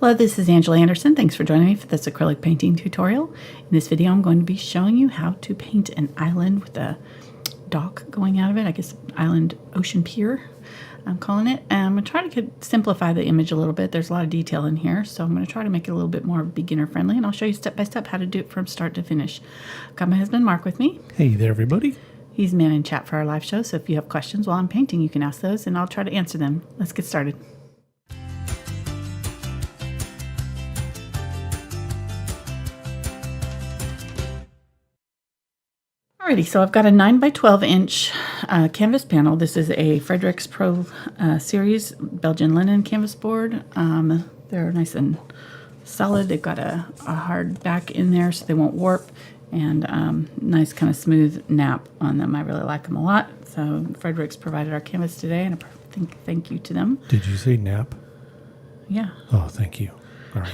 Hello, this is Angela Anderson. Thanks for joining me for this acrylic painting tutorial. In this video, I'm going to be showing you how to paint an island with a dock going out of it. I guess island ocean pier, I'm calling it. And I'm going to try to simplify the image a little bit. There's a lot of detail in here, so I'm going to try to make it a little bit more beginner friendly, and I'll show you step by step how to do it from start to finish. I've got my husband Mark with me. Hey there, everybody. He's man in chat for our live show, so if you have questions while I'm painting, you can ask those, and I'll try to answer them. Let's get started. Alrighty, so I've got a 9 by 12 inch canvas panel. This is a Fredrix Pro series Belgian linen canvas board. They're nice and solid. They've got a hard back in there so they won't warp, and nice kind of smooth nap on them. I really like them a lot. So Fredrix provided our canvas today, and thank you to them. Did you say nap? Yeah. Oh, thank you. All right.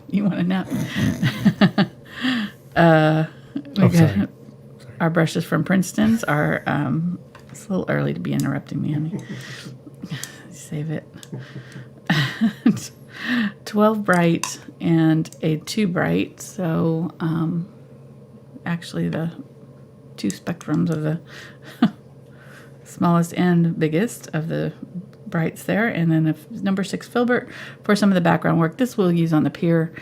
You want a nap? Sorry. Our brushes from Princeton's are, it's a little early to be interrupting me, honey. Save it. 12 bright and a 2 bright. So actually the 2 spectrums of the smallest and biggest of the brights there. And then a number 6 Filbert for some of the background work. This we'll use on the pier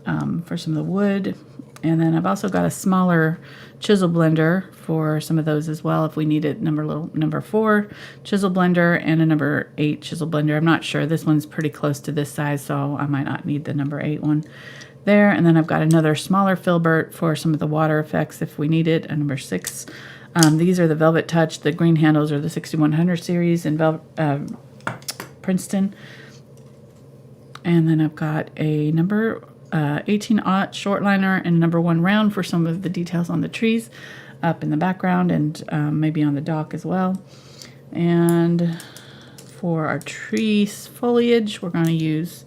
for some of the wood. And then I've also got a smaller chisel blender for some of those as well if we need it. Number 4 chisel blender and a number 8 chisel blender. I'm not sure. This one's pretty close to this size, so I might not need the number 8 one there. And then I've got another smaller Filbert for some of the water effects if we need it, a number 6. These are the Velvet Touch. The green handles are the 6100 series in Princeton. And then I've got a number 18-aught short liner and number 1 round for some of the details on the trees up in the background, and maybe on the dock as well. And for our trees foliage, we're going to use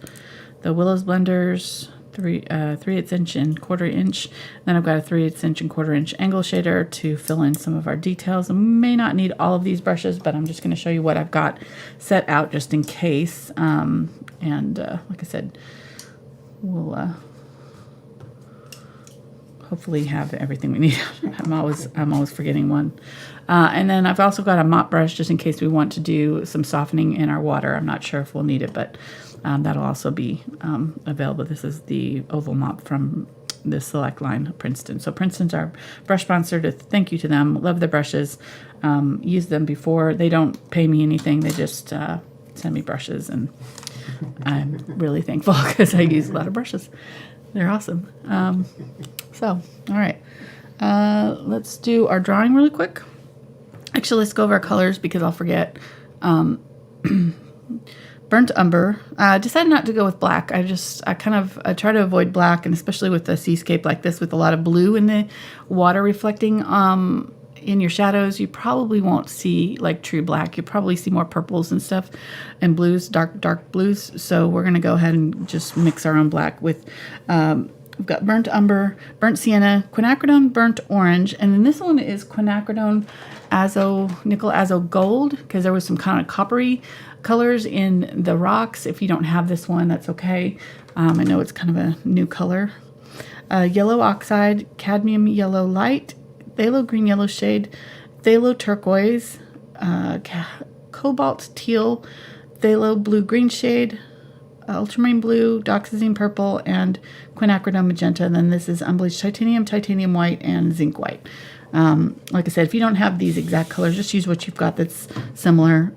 the Willows blenders, 3/8 inch and 1/4 inch. Then I've got a 3/8 inch and 1/4 inch angle shader to fill in some of our details. I may not need all of these brushes, but I'm just going to show you what I've got set out just in case. Like I said, we'll hopefully have everything we need. I'm always forgetting one. And then I've also got a mop brush just in case we want to do some softening in our water. I'm not sure if we'll need it, but that'll also be available. This is the oval mop from the Select line of Princeton. So Princeton's our brush sponsor. Thank you to them. Love the brushes. Used them before. They don't pay me anything. They just send me brushes, and I'm really thankful because I use a lot of brushes. They're awesome. All right. Let's do our drawing really quick. Actually, let's go over our colors because I'll forget. Burnt umber. I decided not to go with black. I try to avoid black, and especially with a seascape like this with a lot of blue in the water reflecting in your shadows, you probably won't see like true black. You probably see more purples and stuff and blues, dark blues. So we're going to go ahead and just mix our own black with, we've got burnt umber, burnt sienna, quinacridone burnt orange, and then this one is quinacridone nickel azo gold, because there was some kind of coppery colors in the rocks. If you don't have this one, that's okay. I know it's kind of a new color. Yellow oxide, cadmium yellow light, phthalo green yellow shade, phthalo turquoise, cobalt teal, phthalo blue green shade, ultramarine blue, dioxazine purple, and quinacridone magenta. And then this is unbleached titanium, titanium white, and zinc white. Like I said, if you don't have these exact colors, just use what you've got that's similar.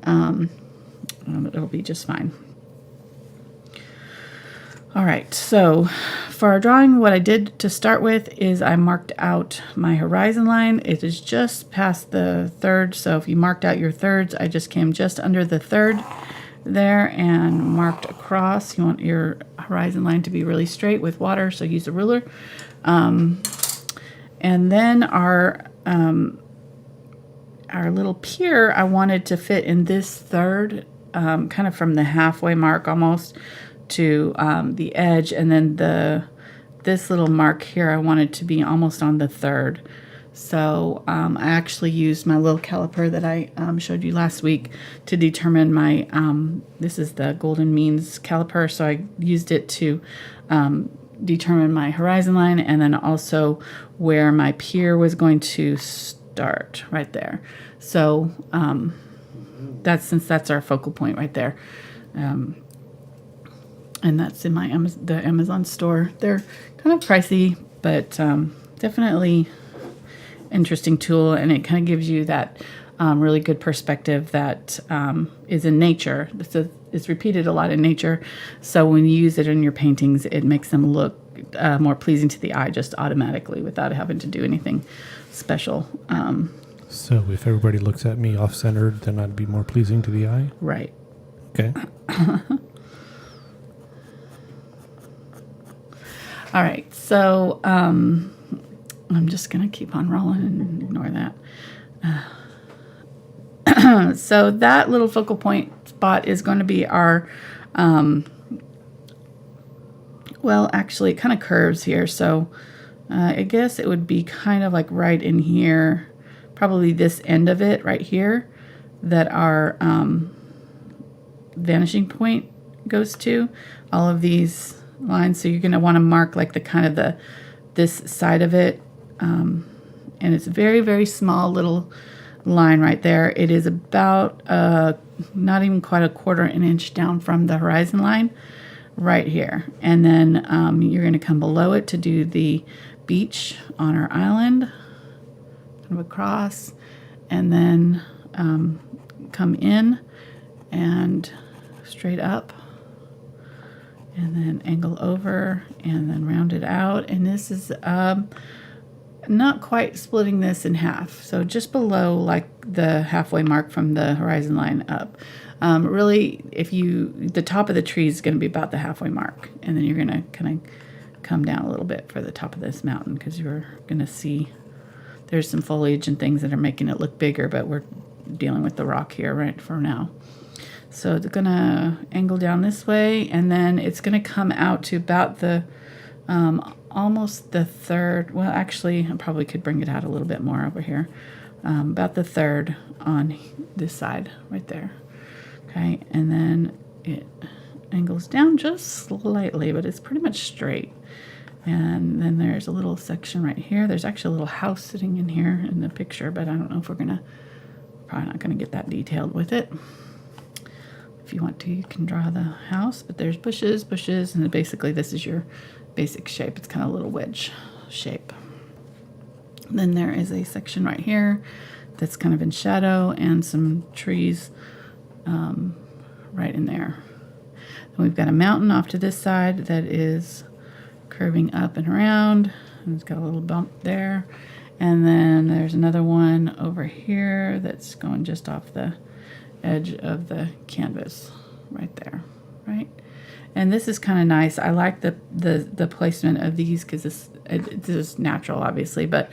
It'll be just fine. All right, so for our drawing, what I did to start with is I marked out my horizon line. It is just past the third, so if you marked out your thirds, I just came just under the third there and marked across. You want your horizon line to be really straight with water, so use a ruler. And then our little pier, I wanted to fit in this third, kind of from the halfway mark almost to the edge, and then this little mark here I wanted to be almost on the third. So I actually used my little caliper that I showed you last week to determine my, this is the Golden Means caliper, so I used it to determine my horizon line and then also where my pier was going to start right there. So since that's our focal point right there. And that's in my the Amazon store. They're kind of pricey, but definitely interesting tool, and it kind of gives you that really good perspective that is in nature. It's repeated a lot in nature, so when you use it in your paintings, it makes them look more pleasing to the eye just automatically without having to do anything special. So if everybody looks at me off-centered, then I'd be more pleasing to the eye? Right. Okay. All right, so I'm just going to keep on rolling and ignore that. So that little focal point spot is going to be our, well, actually, it kind of curves here. So I guess it would be kind of like right in here, probably this end of it right here that our vanishing point goes to. All of these lines. So you're going to want to mark like the kind of this side of it. And it's a very, very small little line right there. It is about not even quite a quarter an inch down from the horizon line right here. And then you're going to come below it to do the beach on our island, kind of across, and then come in and straight up, and then angle over, and then round it out. And this is not quite splitting this in half, so just below like the halfway mark from the horizon line up. Really, the top of the tree is going to be about the halfway mark, and then you're going to kind of come down a little bit for the top of this mountain, because you're going to see there's some foliage and things that are making it look bigger, but we're dealing with the rock here right for now. So it's going to angle down this way, and then it's going to come out to about the almost the third. Well, actually, I probably could bring it out a little bit more over here. About the third on this side right there. Okay, and then it angles down just slightly, but it's pretty much straight. And then there's a little section right here. There's actually a little house sitting in here in the picture, but I don't know if probably not gonna get that detailed with it. If you want to, you can draw the house, but there's bushes, and basically this is your basic shape. It's kind of a little wedge shape. Then there is a section right here that's kind of in shadow, and some trees right in there. Then we've got a mountain off to this side that is curving up and around, and it's got a little bump there. And then there's another one over here that's going just off the edge of the canvas right there, right? And this is kind of nice. I like the placement of these because this is natural, obviously, but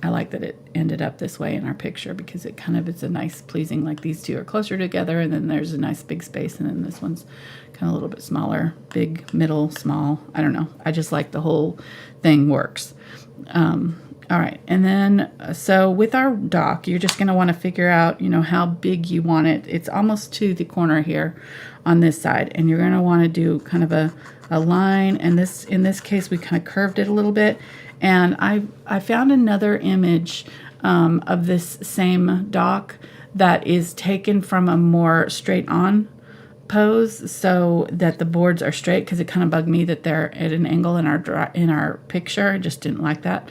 I like that it ended up this way in our picture, because it's a nice, pleasing, like these two are closer together, and then there's a nice big space, and then this one's kind of a little bit smaller, big, middle, small. I don't know. I just like the whole thing works. All right, and then so with our dock, you're just going to want to figure out, how big you want it. It's almost to the corner here on this side, and you're going to want to do kind of a line. And in this case, we kind of curved it a little bit. And I found another image of this same dock that is taken from a more straight on pose, so that the boards are straight, because it kind of bugged me that they're at an angle in our picture. I just didn't like that.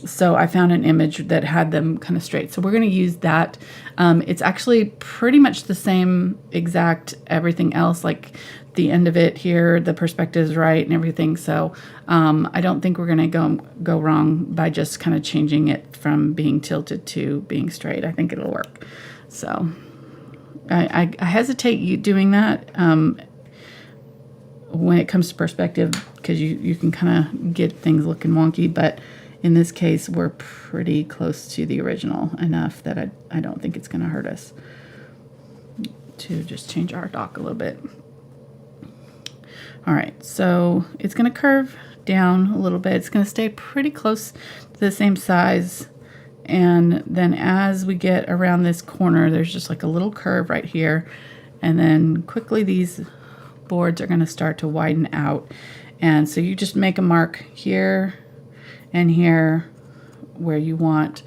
So I found an image that had them kind of straight. So we're going to use that. It's actually pretty much the same exact everything else, like the end of it here, the perspective is right and everything. So I don't think we're going to go wrong by just kind of changing it from being tilted to being straight. I think it'll work. So I hesitate doing that when it comes to perspective, because you can kind of get things looking wonky, but in this case, we're pretty close to the original enough that I don't think it's going to hurt us to just change our dock a little bit. All right, so it's going to curve down a little bit. It's going to stay pretty close to the same size. And then as we get around this corner, there's just like a little curve right here. And then quickly these boards are going to start to widen out. And so you just make a mark here and here where you want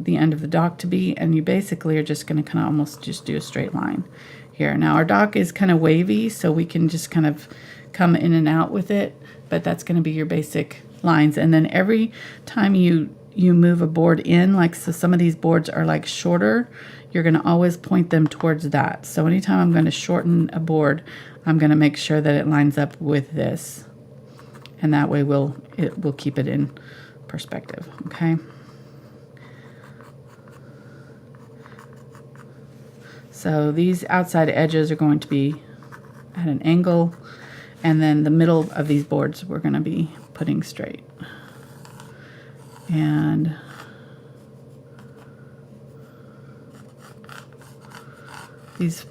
the end of the dock to be, and you basically are just going to kind of almost just do a straight line here. Now our dock is kind of wavy, so we can just kind of come in and out with it, but that's going to be your basic lines. And then every time you move a board in, like so some of these boards are like shorter, you're going to always point them towards that. So anytime I'm going to shorten a board, I'm going to make sure that it lines up with this, and that way we'll keep it in perspective. Okay. So these outside edges are going to be at an angle, and then the middle of these boards we're going to be putting straight. And these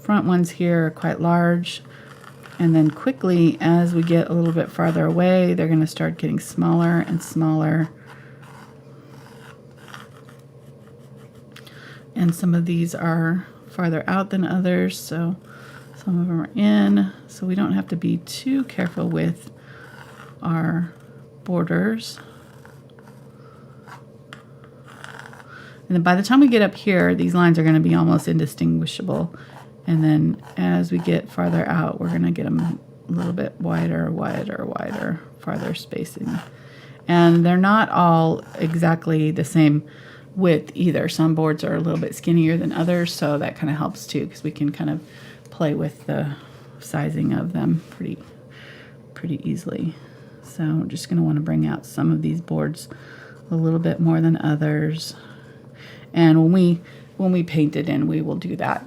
front ones here are quite large, and then quickly as we get a little bit farther away, they're going to start getting smaller and smaller. And some of these are farther out than others, so some of them are in, so we don't have to be too careful with our borders. And then by the time we get up here, these lines are going to be almost indistinguishable. And then as we get farther out, we're going to get them a little bit wider, farther spacing. And they're not all exactly the same width either. Some boards are a little bit skinnier than others, so that kind of helps too, because we can kind of play with the sizing of them pretty easily. So I'm just going to want to bring out some of these boards a little bit more than others. And when we paint it in, we will do that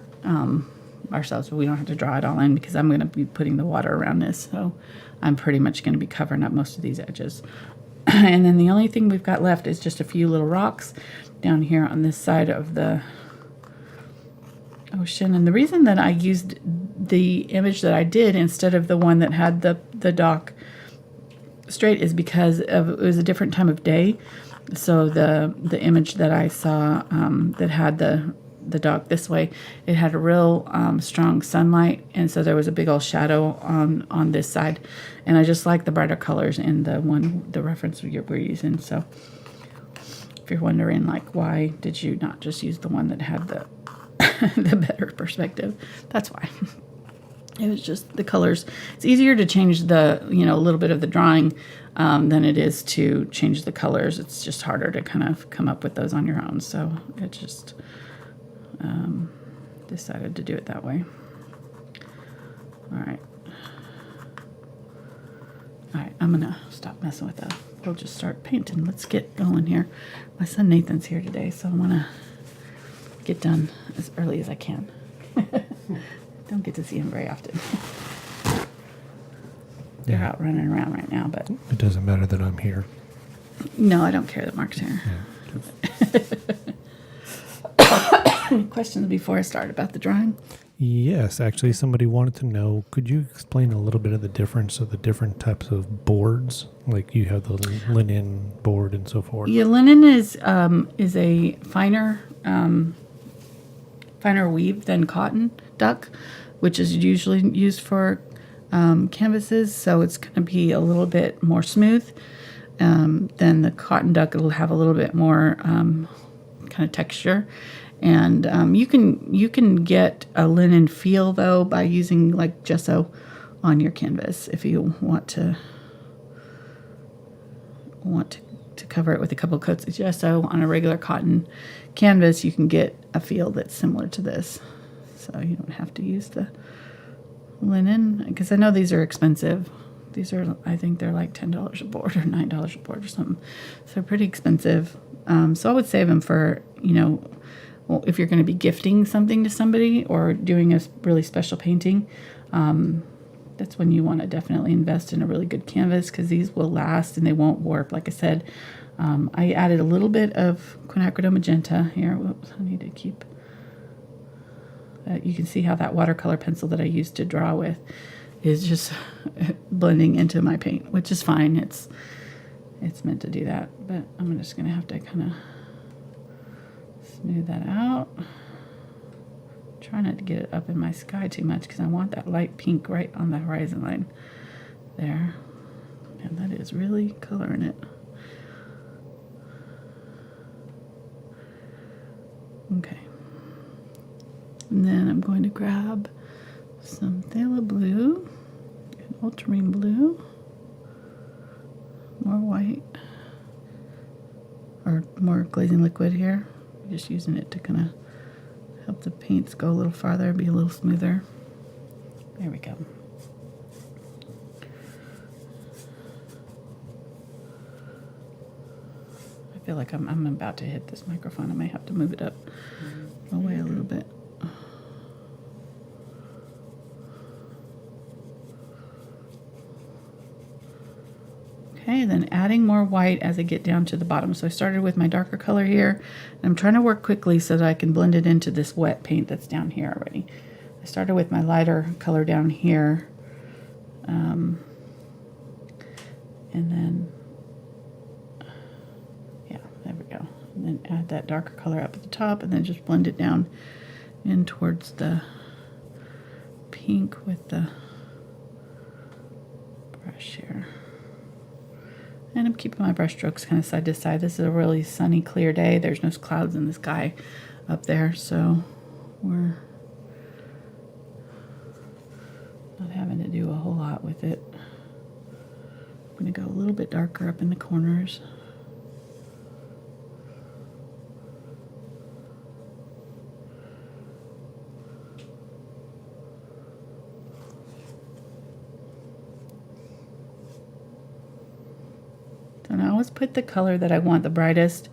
ourselves, but we don't have to draw it all in because I'm going to be putting the water around this, so I'm pretty much going to be covering up most of these edges. And then the only thing we've got left is just a few little rocks down here on this side of the ocean. And the reason that I used the image that I did instead of the one that had the dock straight is because it was a different time of day. So the image that I saw that had the dock this way, it had a real strong sunlight, and so there was a big old shadow on this side, and I just like the brighter colors in the reference we're using. So if you're wondering like why did you not just use the one that had the the better perspective, that's why. It was just the colors. It's easier to change a little bit of the drawing than it is to change the colors. It's just harder to kind of come up with those on your own. So it just decided to do it that way. All right, I'm gonna stop messing with that. We'll just start painting. Let's get going here. My son Nathan's here today, so I want to get done as early as I can. Don't get to see him very often. They're out running around right now, but it doesn't matter that I'm here. No, I don't care that Mark's here. Yeah. Questions before I start about the drawing? Yes, actually, somebody wanted to know, could you explain a little bit of the difference of the different types of boards? Like you have the linen board and so forth. Yeah, linen is a finer weave than cotton duck, which is usually used for canvases. So it's going to be a little bit more smooth than the cotton duck. It'll have a little bit more kind of texture. And you can get a linen feel though by using like gesso on your canvas if you want to cover it with a couple coats of gesso on a regular cotton canvas. You can get a feel that's similar to this, so you don't have to use the linen, because I know these are expensive. These are, I think they're like $10 a board or $9 a board or something, so they're pretty expensive. So I would save them for if you're going to be gifting something to somebody or doing a really special painting. That's when you want to definitely invest in a really good canvas, because these will last and they won't warp. Like I said, I added a little bit of Quinacridone Magenta here. Whoops, I need to keep that. You can see how that watercolor pencil that I used to draw with is just blending into my paint, which is fine. It's meant to do that, but I'm just going to have to kind of smooth that out. Try not to get it up in my sky too much because I want that light pink right on the horizon line there. And that is really coloring it. Okay. And then I'm going to grab some Phthalo blue and Ultramarine blue. More white. Or more glazing liquid here. Just using it to kind of help the paints go a little farther, be a little smoother. There we go. I feel like I'm about to hit this microphone. I might have to move it up away a little bit. Okay, then adding more white as I get down to the bottom. So I started with my darker color here, and I'm trying to work quickly so that I can blend it into this wet paint that's down here already. I started with my lighter color down here, and then, yeah, there we go. And then add that darker color up at the top, and then just blend it down in towards the pink with the brush here. And I'm keeping my brush strokes kind of side to side. This is a really sunny, clear day. There's no clouds in the sky up there, so we're not having to do a whole lot with it. I'm going to go a little bit darker up in the corners. And I always put the color that I want the brightest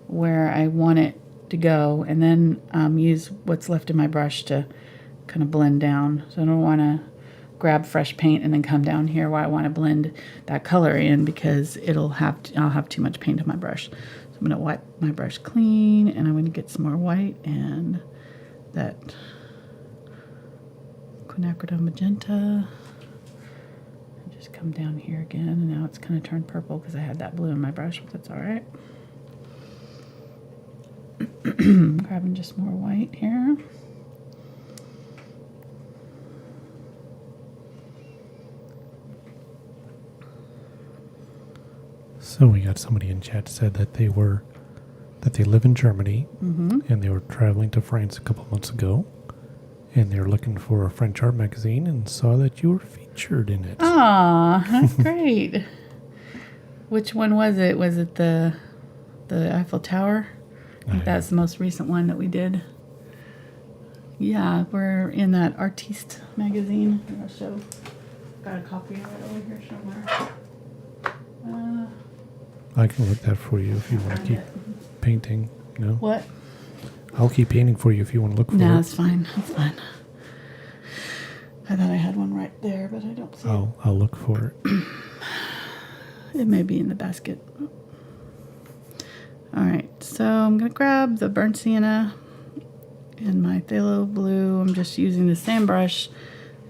where I want it to go, and then use what's left in my brush to kind of blend down. So I don't want to grab fresh paint and then come down here where I want to blend that color in, because I'll have too much paint on my brush. So I'm going to wipe my brush clean, and I'm going to get some more white and that Quinacridone Magenta. Just come down here again, and now it's kind of turned purple because I had that blue in my brush, but that's all right. Grabbing just more white here. So we got somebody in chat said that they live in Germany, and they were traveling to France a couple months ago, and they were looking for a French art magazine and saw that you were featured in it. Aw, that's great. Which one was it? Was it the Eiffel Tower? I think that's the most recent one that we did. Yeah, we're in that Artiste magazine. I'll show. Got a copy of it over here somewhere. I can look that for you if you want to keep painting. No? What? I'll keep painting for you if you want to look for it. No, it's fine. It's fine. I thought I had one right there, but I don't see it. I'll look for it. It may be in the basket. All right, so I'm going to grab the burnt sienna and my phthalo blue. I'm just using the same brush.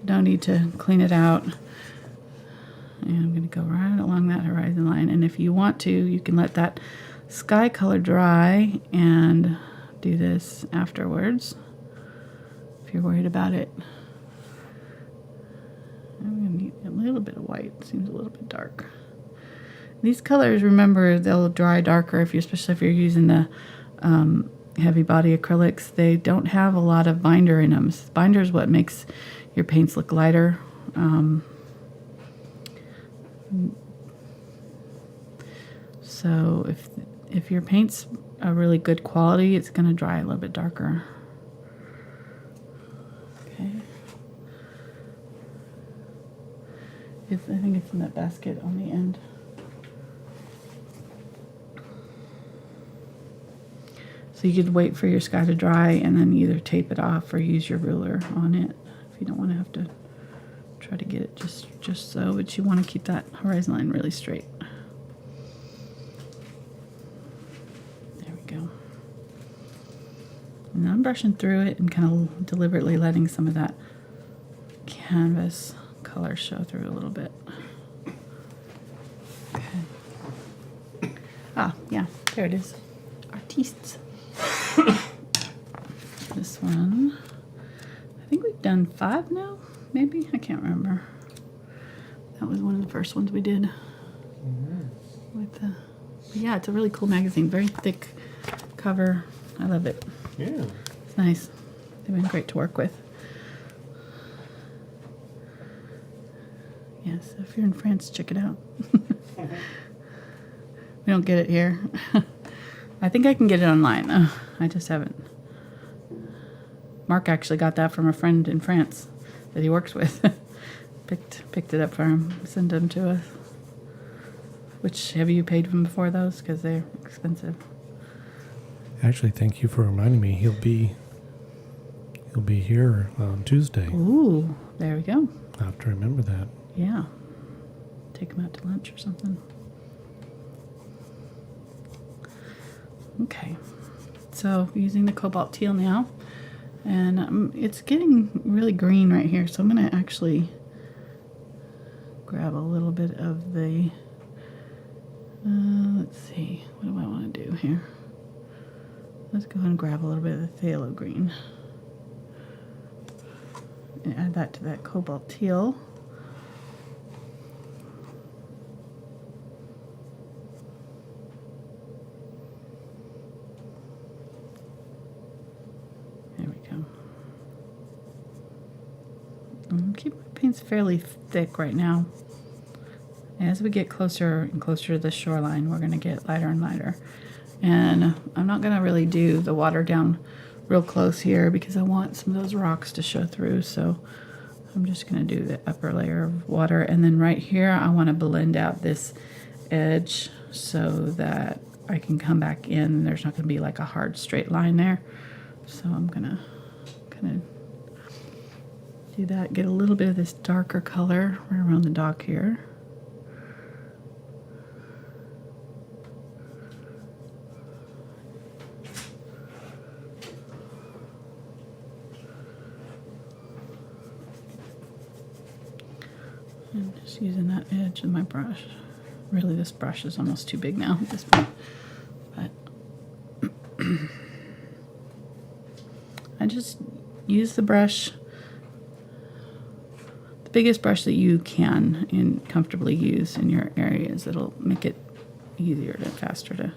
Don't need to clean it out. And I'm going to go right along that horizon line. And if you want to, you can let that sky color dry and do this afterwards if you're worried about it. I'm going to need a little bit of white. It seems a little bit dark. These colors, remember, they'll dry darker, especially if you're using the heavy body acrylics. They don't have a lot of binder in them. Binder is what makes your paints look lighter. So if your paint's a really good quality, it's going to dry a little bit darker. Okay. I think it's in that basket on the end. So you could wait for your sky to dry and then either tape it off or use your ruler on it if you don't want to have to try to get it just so, but you want to keep that horizon line really straight. There we go. And I'm brushing through it and kind of deliberately letting some of that canvas color show through a little bit. Okay. Ah, yeah, there it is. Artistes. This one, I think we've done 5 now, maybe? I can't remember. That was one of the first ones we did. With the, but yeah, it's a really cool magazine. Very thick cover. I love it. Yeah. It's nice. They've been great to work with. Yes, if you're in France, check it out. We don't get it here. I think I can get it online, though. I just haven't. Mark actually got that from a friend in France that he works with. Picked it up for him, sent them to us. Which, have you paid him before those? Because they're expensive. Actually, thank you for reminding me. He'll be here on Tuesday. Ooh, there we go. I have to remember that. Yeah. Take him out to lunch or something. Okay. So, using the Cobalt Teal now. And it's getting really green right here. So, I'm going to actually grab a little bit of the... let's see. What do I want to do here? Let's go ahead and grab a little bit of the phthalo green. And add that to that Cobalt Teal. There we go. Keep my paints fairly thick right now. As we get closer and closer to the shoreline, we're going to get lighter and lighter. And I'm not going to really do the water down real close here because I want some of those rocks to show through. So I'm just going to do the upper layer of water. And then right here, I want to blend out this edge so that I can come back in. There's not going to be like a hard straight line there. So I'm going to kind of do that. Get a little bit of this darker color right around the dock here. And just using that edge of my brush. Really, this brush is almost too big now at this point. But I just use the brush, the biggest brush that you can and comfortably use in your areas. It'll make it easier and faster to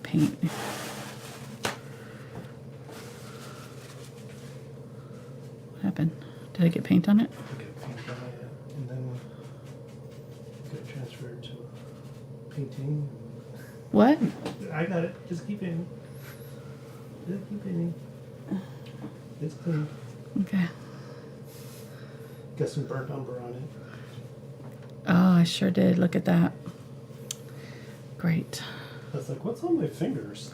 paint. What happened? Did I get paint on it? And then get transferred to painting. What? I got it. Just keep painting. Just keep painting. It's clean. Okay. Got some burnt umber on it. Oh, I sure did. Look at that. Great. I was like, what's on my fingers?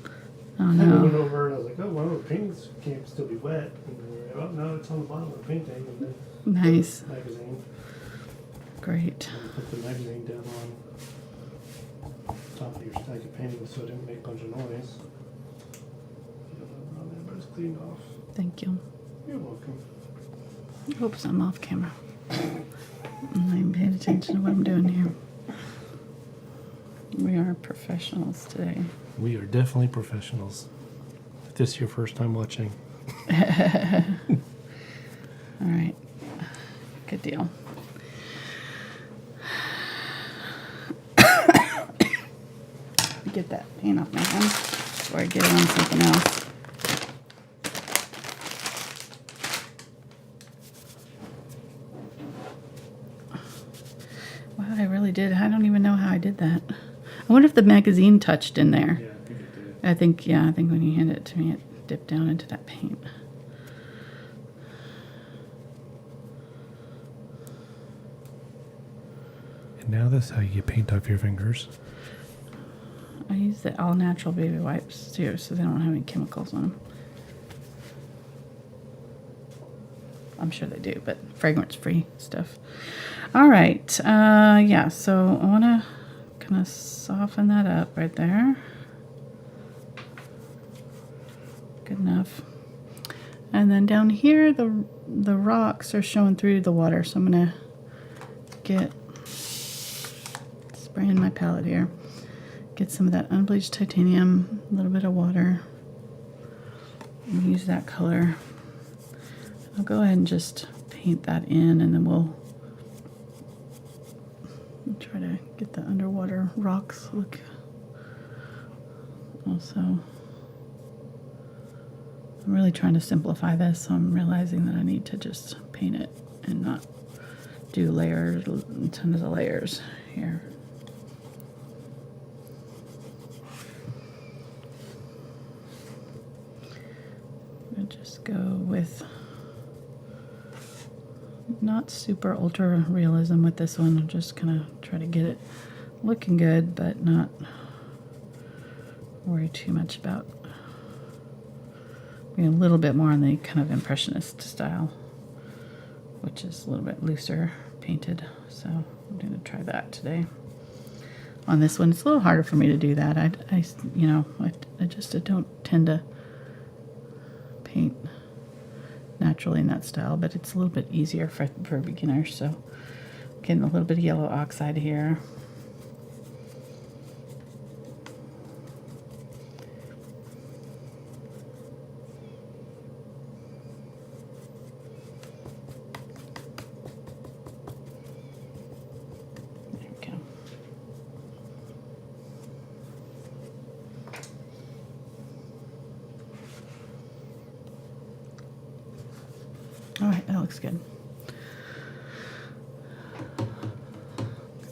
Oh, And I went no. over and I was like, oh, one of the paintings can't still be wet. And we were like, oh, no, it's on the bottom of the painting. And then Nice. the magazine. Great. And put the magazine down on top of your stack of paintings so it didn't make a bunch of noise. On there, but it's cleaned off. Thank you. You're welcome. Oops, I'm off camera. I'm not even paying attention to what I'm doing here. We are professionals today. We are definitely professionals. If this is your first time watching. All right. Good deal. Get that paint off my hand before I get it on something else. Wow, I really did. I don't even know how I did that. I wonder if the magazine touched in there. Yeah, I think it did. I think when you handed it to me, it dipped down into that paint. And now that's how you paint off your fingers. I use the all natural baby wipes too, so they don't have any chemicals on them. I'm sure they do, but fragrance-free stuff. All right, yeah. So I want to kind of soften that up right there. Good enough. And then down here, the rocks are showing through the water, so I'm gonna get, spraying my palette here, get some of that unbleached titanium, a little bit of water, and use that color. I'll go ahead and just paint that in, and then we'll try to get the underwater rocks look also. I'm really trying to simplify this, so I'm realizing that I need to just paint it and not do layers, tons of layers here. I'll just go with not super ultra realism with this one. I'm just gonna try to get it looking good, but not worry too much about being a little bit more on the kind of impressionist style, which is a little bit looser painted. So I'm going to try that today. On this one, it's a little harder for me to do that. I don't tend to paint naturally in that style, but it's a little bit easier for beginners. So getting a little bit of yellow oxide here. All right, that looks good.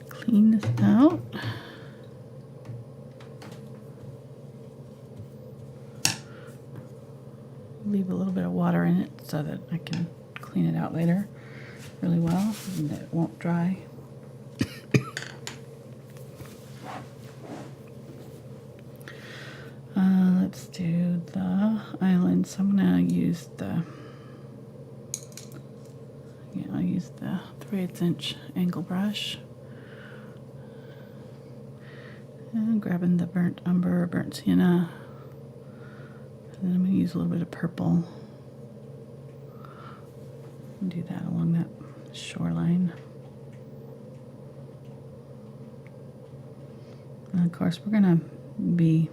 Clean this out. Leave a little bit of water in it so that I can clean it out later really well and it won't dry. Let's do the island. So I'm going to use I'll use the 3/8 inch angle brush. And grabbing the burnt umber, burnt sienna. And then I'm going to use a little bit of purple. And do that along that shoreline. And of course, we're going to be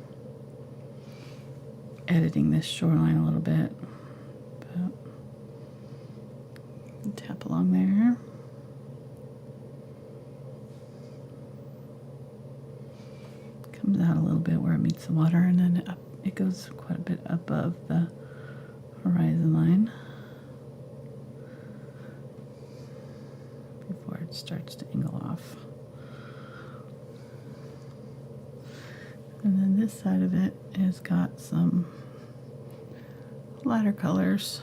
editing this shoreline a little bit. Tap along there. Comes out a little bit where it meets the water, and then up, it goes quite a bit above the horizon line before it starts to angle off. And then this side of it has got some lighter colors.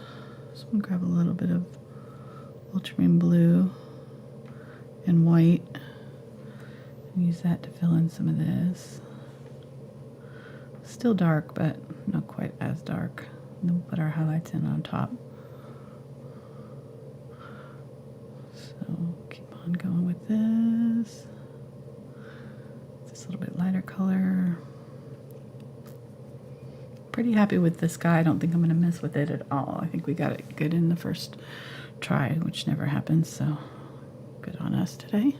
So I'm going to grab a little bit of Ultramarine Blue and white and use that to fill in some of this. Still dark, but not quite as dark. And then we'll put our highlights in on top. So keep on going with this. This little bit lighter color. Pretty happy with this guy. I don't think I'm going to mess with it at all. I think we got it good in the first try, which never happens, so good on us today.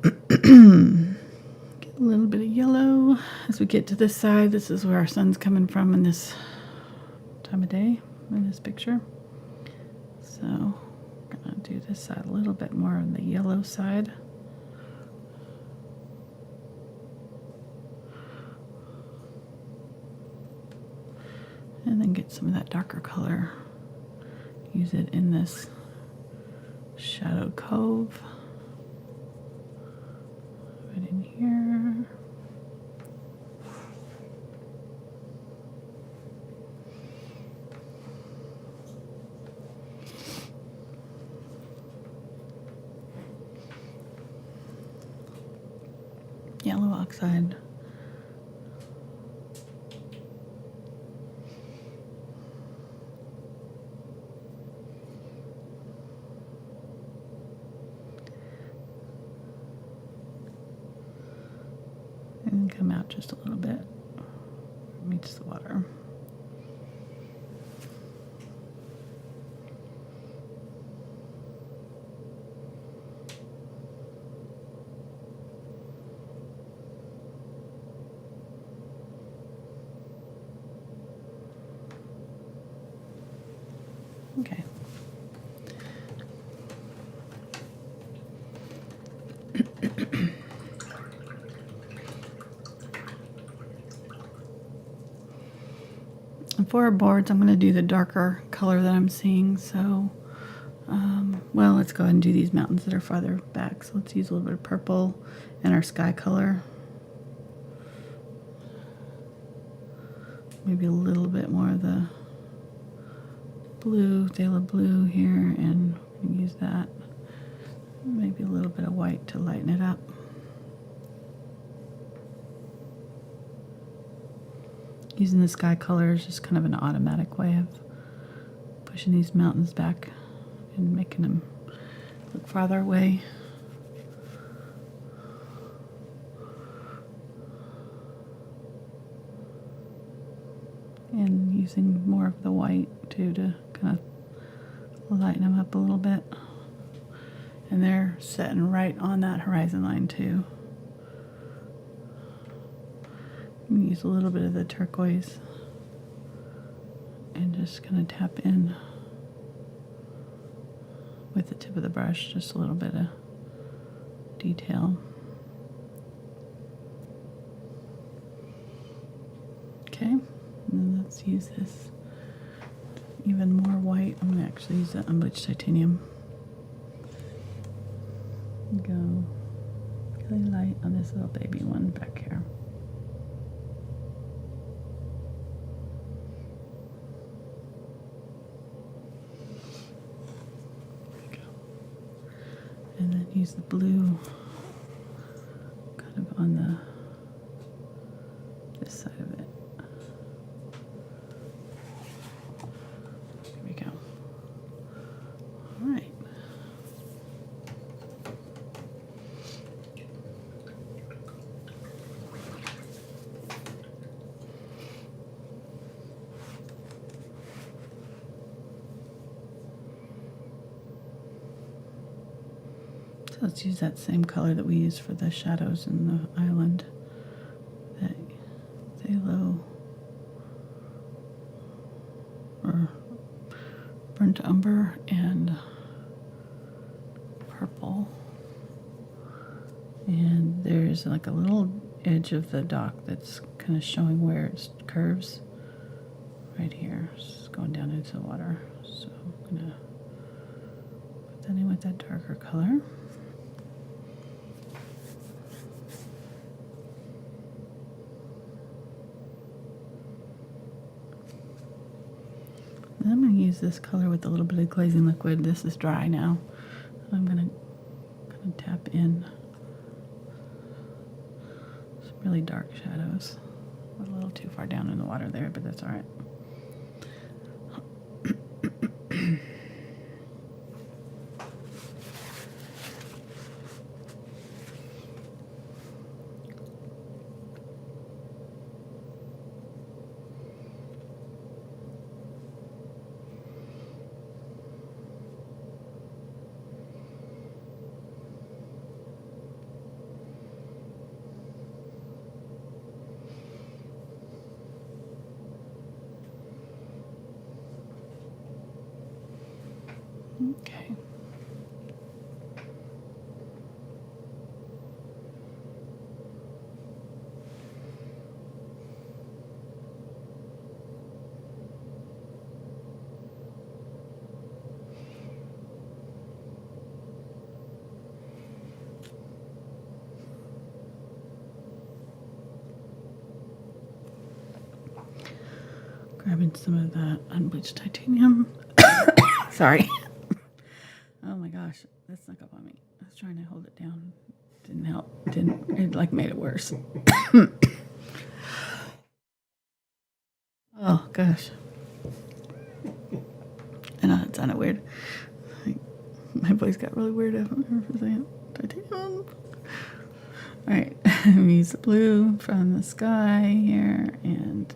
Get a little bit of yellow as we get to this side. This is where our sun's coming from in this time of day in this picture. So I'm gonna do this side a little bit more on the yellow side. And then get some of that darker color. Use it in this shadowed cove. Right in here. Yellow oxide. And come out just a little bit. Meets the water. Okay. And for our boards, I'm going to do the darker color that I'm seeing. So, well, let's go ahead and do these mountains that are farther back. So let's use a little bit of purple and our sky color. Maybe a little bit more of the blue, Phthalo blue here, and use that. Maybe a little bit of white to lighten it up. Using the sky color is just kind of an automatic way of pushing these mountains back and making them look farther away. And using more of the white too to kind of lighten them up a little bit. And they're setting right on that horizon line too. I'm going to use a little bit of the turquoise and just kind of tap in with the tip of the brush, just a little bit of detail. Okay, and then let's use this even more white. I'm going to actually use that Unbleached Titanium. Go really light on this little baby one back here. And then use the blue kind of on this side of it. Here we go. All right. Let's use that same color that we used for the shadows in the island. That Phthalo or burnt umber and purple. And there's like a little edge of the dock that's kind of showing where it curves right here. It's going down into the water. So I'm gonna put that in with that darker color. Then I'm going to use this color with a little bit of glazing liquid. This is dry now. I'm going to kind of tap in some really dark shadows. A little too far down in the water there, but that's all right. Okay. Grabbing some of that unbleached titanium. Sorry. Oh my gosh, that snuck up on me. I was trying to hold it down. Didn't help. It like made it worse. Oh gosh. I know that sounded weird. My voice got really weird after for a second. Titanium. Alright, use the blue from the sky here and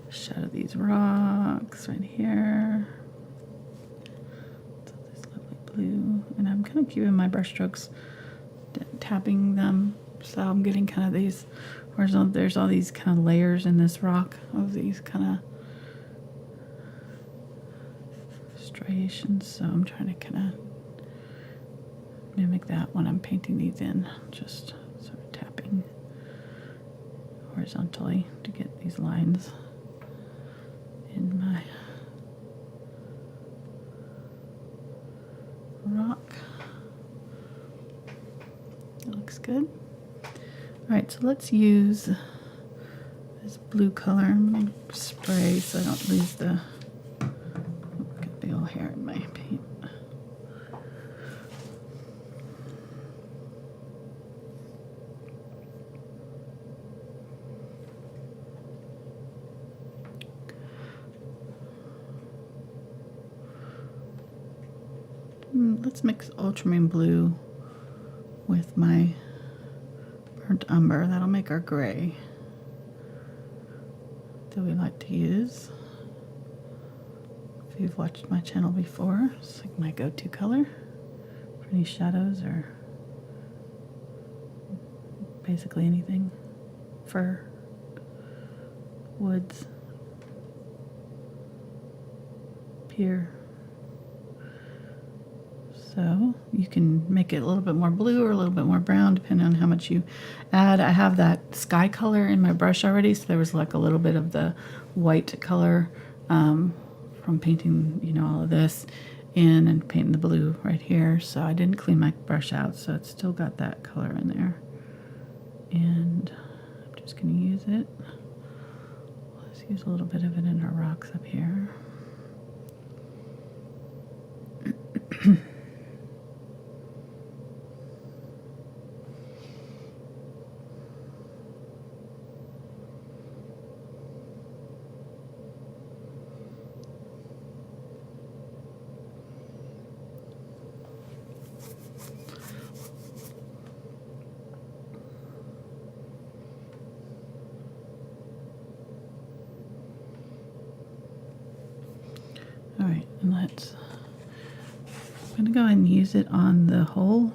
shadow these rocks right here. So this lovely blue. And I'm kind of keeping my brush strokes, tapping them. So I'm getting kind of these horizontal, there's all these kind of layers in this rock of these kind of striations, so I'm trying to kind of mimic that when I'm painting these in, just sort of tapping horizontally to get these lines in my rock. That looks good. Alright, so let's use this blue color. I'm going to spray so I don't lose the got big old hair in my paint. Let's mix ultramarine blue with my burnt umber. That'll make our gray that we like to use. If you've watched my channel before, it's like my go-to color for any shadows or basically anything. Fur, woods, pier. So you can make it a little bit more blue or a little bit more brown depending on how much you add. I have that sky color in my brush already, so there was like a little bit of the white color from painting, you know, all of this in and painting the blue right here. So I didn't clean my brush out, so it's still got that color in there. And I'm just going to use it. Let's use a little bit of it in our rocks up here. All right, and I'm gonna go ahead and use it on the whole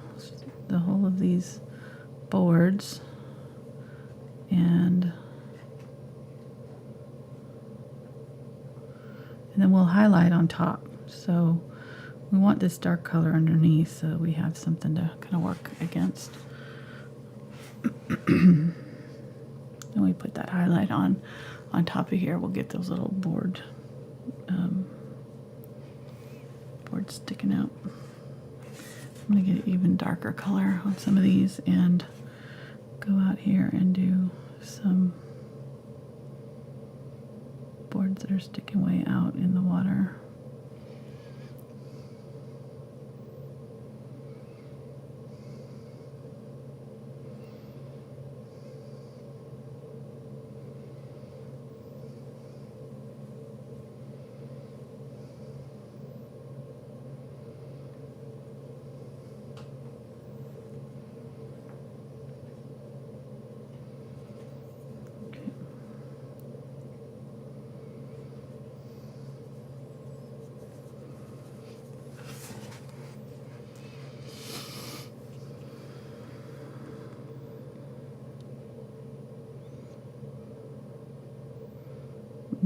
of these boards, and then we'll highlight on top. So we want this dark color underneath, so we have something to kind of work against. And we put that highlight on top of here. We'll get those little boards sticking out. I'm going to get an even darker color on some of these and go out here and do some boards that are sticking way out in the water.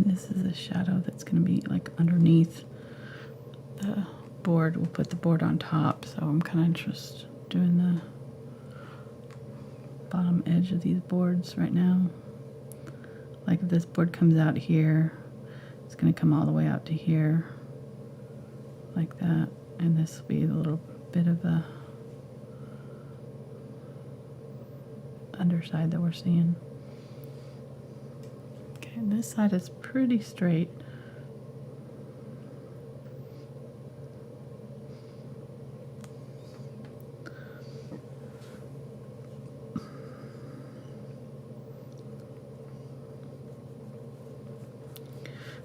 This is a shadow that's going to be like underneath the board. We'll put the board on top, so I'm kind of just doing the bottom edge of these boards right now. Like if this board comes out here, it's going to come all the way out to here like that, and this will be a little bit of the underside that we're seeing. And this side is pretty straight.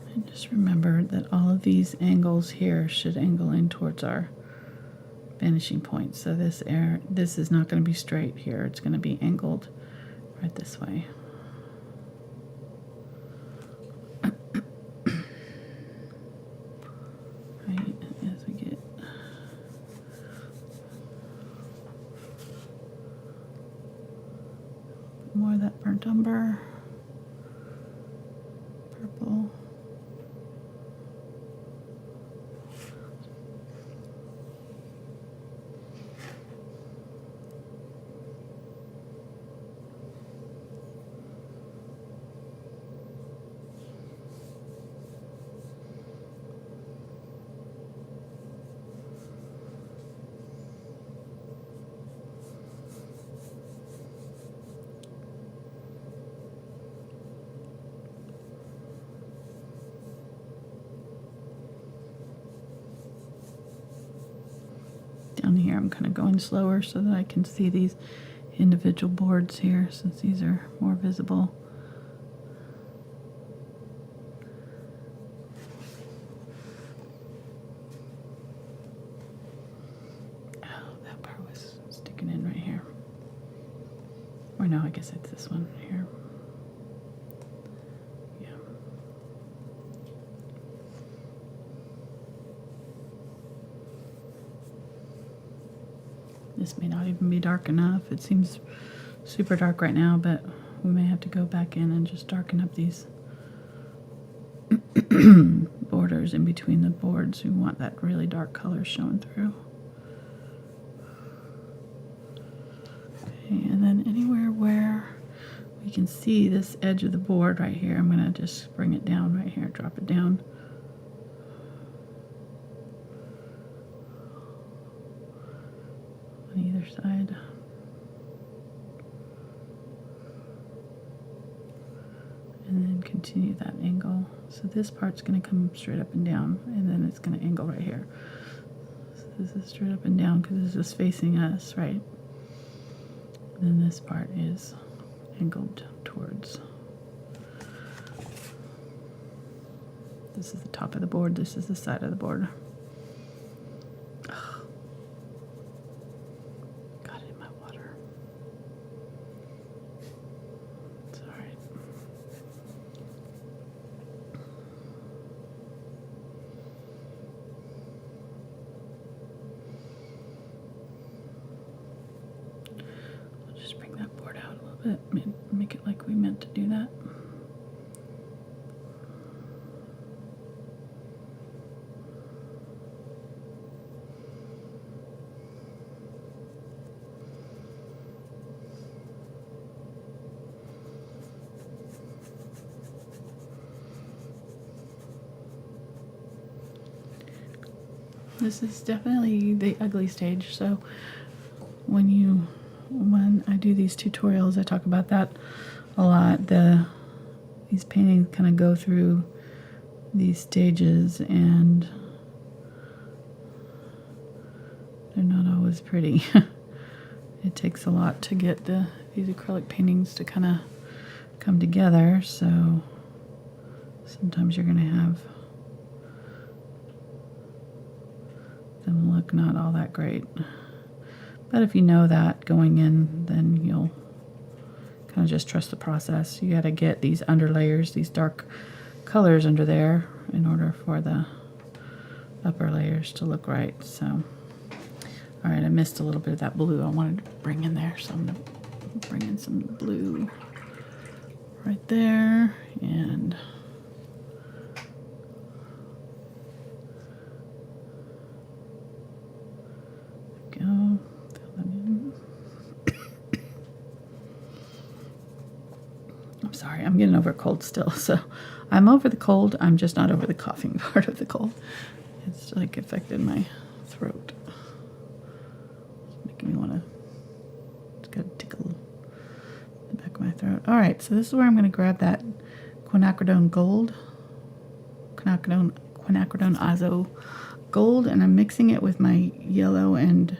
And just remember that all of these angles here should angle in towards our vanishing point. So this is not going to be straight here. It's going to be angled right this way. More of that burnt umber, purple. here. I'm kind of going slower so that I can see these individual boards here, since these are more visible. Oh, that part was sticking in right here. Or no, I guess it's this one here. Yeah. This may not even be dark enough. It seems super dark right now, but we may have to go back in and just darken up these borders in between the boards. We want that really dark color showing through. Okay, and then anywhere where we can see this edge of the board right here, I'm going to just bring it down right here, drop it down. On either side. And then continue that angle. So this part's going to come straight up and down, and then it's going to angle right here. So this is straight up and down because this is facing us, right? And then this part is angled towards. This is the top of the board, this is the side of the board. Got it in my water. It's all right. I'll just bring that board out a little bit, make it like we meant to do that. This is definitely the ugly stage, so when I do these tutorials, I talk about that a lot. These paintings kind of go through these stages, and they're not always pretty. It takes a lot to get these acrylic paintings to kind of come together, so sometimes you're going to have them look not all that great. But if you know that going in, then you'll kind of just trust the process. You got to get these underlayers, these dark colors under there in order for the upper layers to look right. So, all right, I missed a little bit of that blue I wanted to bring in there, so I'm going to bring in some blue right there, and go. Fill that in. I'm sorry, I'm getting over a cold still. So I'm over the cold. I'm just not over the coughing part of the cold. It's like affected my throat. It's making me want to. It's got to tickle the back of my throat. All right, so this is where I'm going to grab that quinacridone gold, quinacridone azo gold, and I'm mixing it with my yellow and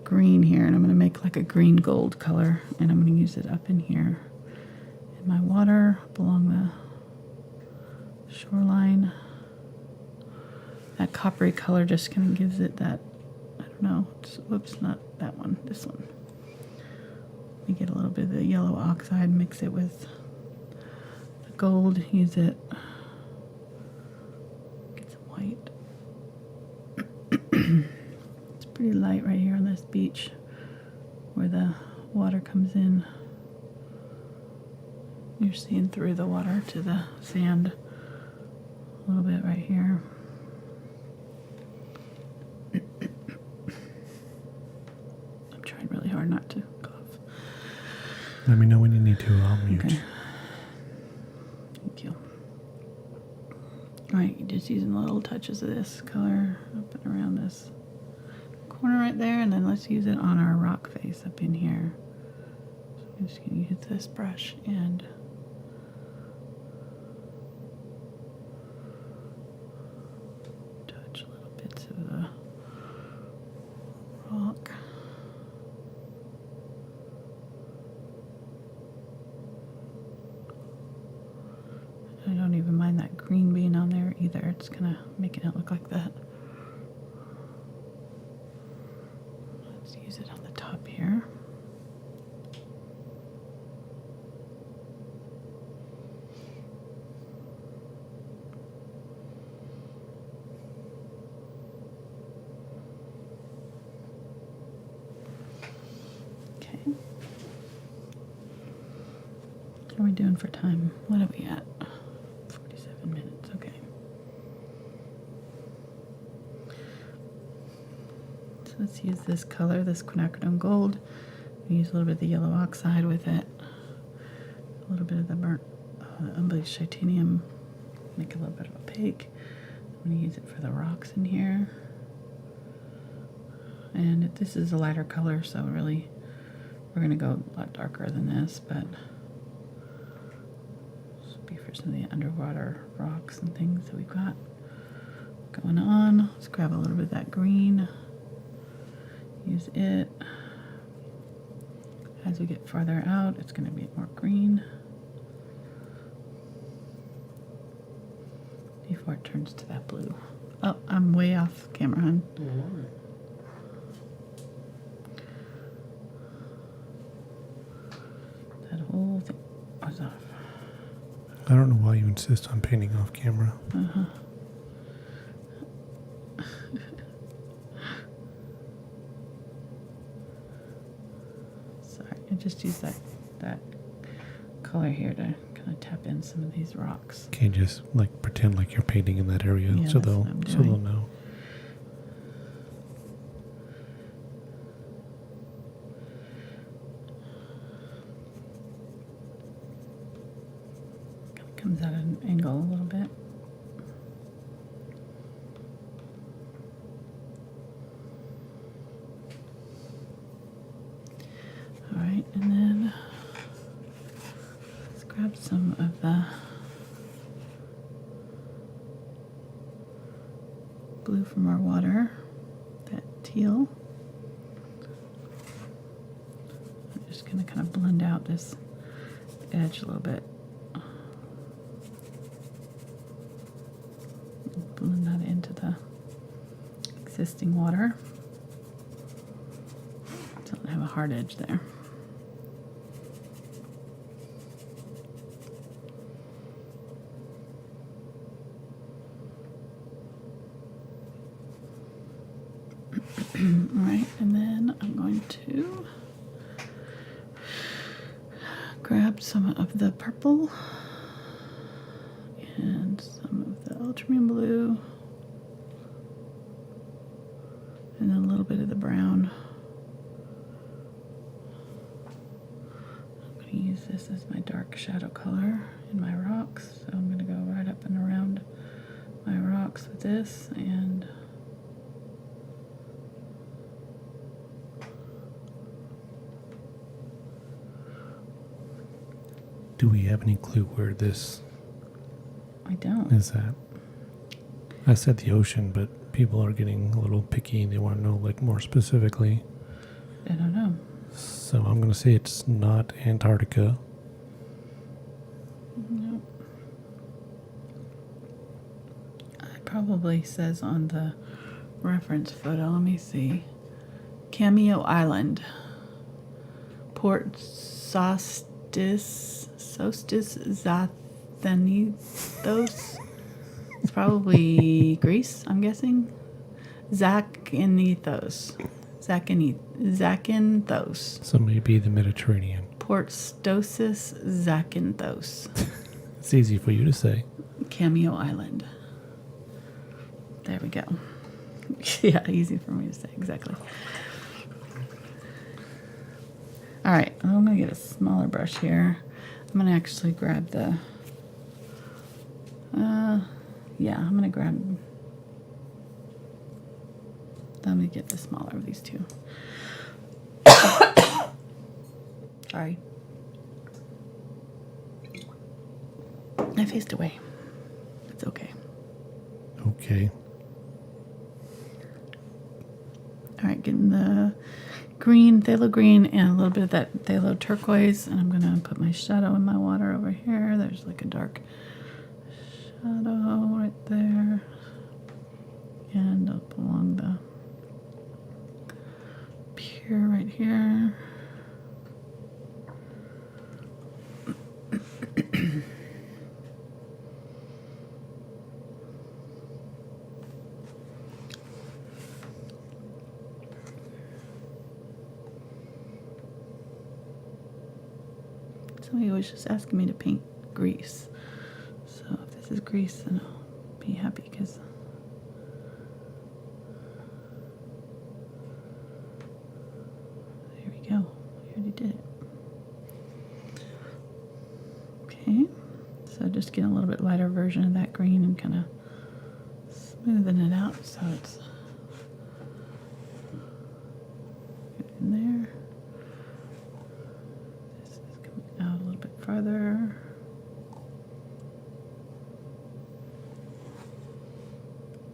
green here, and I'm going to make like a green gold color, and I'm going to use it up in here in my water up along the shoreline. That coppery color just kind of gives it that, I don't know, whoops, not that one, this one. Let me get a little bit of the yellow oxide, mix it with the gold, use it, get some white. It's pretty light right here on this beach where the water comes in. You're seeing through the water to the sand a little bit right here. I'm trying really hard not to cough. Let me know when you need to. I'll mute. Okay. Thank you. Alright, just using little touches of this color up and around this corner right there, and then let's use it on our rock face up in here. So I'm just going to use this brush and touch little bits of the even mind that green being on there either. It's kind of making it look like that. Let's use it on the top here. What are we doing for time? What are we at? 47 minutes, okay. So let's use this color, this Quinacridone Gold. Use a little bit of the yellow oxide with it. A little bit of the burnt unbleached titanium. Make it a little bit of opaque. I'm going to use it for the rocks in here. And this is a lighter color, so really we're going to go a lot darker than this, but for some of the underwater rocks and things that we've got going on. Let's grab a little bit of that green. Use it. As we get farther out, it's going to be more green before it turns to that blue. Oh, I'm way off camera, hon. That whole thing was off. I don't know why you insist on painting off camera. Sorry, I just used that color here to kind of tap in some of these rocks. Can you just like pretend like you're painting in that area Yeah, so that's what I'm they'll doing. know. Comes at an angle a little bit. All right, and then let's grab some of the blue from our water, that teal. I'm just going to kind of blend out this edge a little bit. Blend that into the existing water. So I have a hard edge there. All right, and then I'm going to grab some of the purple and some of the ultramarine blue and then a little bit of the brown. I'm going to use this as my dark shadow color in my rocks, so I'm going to go right up and around my rocks with this. And do we have any clue where this I don't. is at? I said the ocean, but people are getting a little picky and they want to know like more specifically. I don't know. So I'm going to say it's not Antarctica. No. It probably says on the reference photo, let me see. Cameo Island. Port Solstice Zathenitos. It's probably Greece, I'm guessing. Zakynthos. So maybe the Mediterranean. Port Stosis Zakynthos. It's easy for you to say. Cameo Island. There we go. Yeah, easy for me to say, exactly. All right, I'm going to get a smaller brush here. I'm going to actually grab the, I'm going to grab, let me get the smaller of these two. Sorry. I faced away. It's okay. Okay. All right, getting the green, phthalo green, and a little bit of that phthalo turquoise. And I'm going to put my shadow in my water over here. There's like a dark shadow right there. And up along the pier right here. Somebody was just asking me to paint grease. So if this is grease, then I'll be happy because there we go. I already did it. Okay, so just getting a little bit lighter version of that green and kind of smoothing it out so it's in there. This is coming out a little bit farther.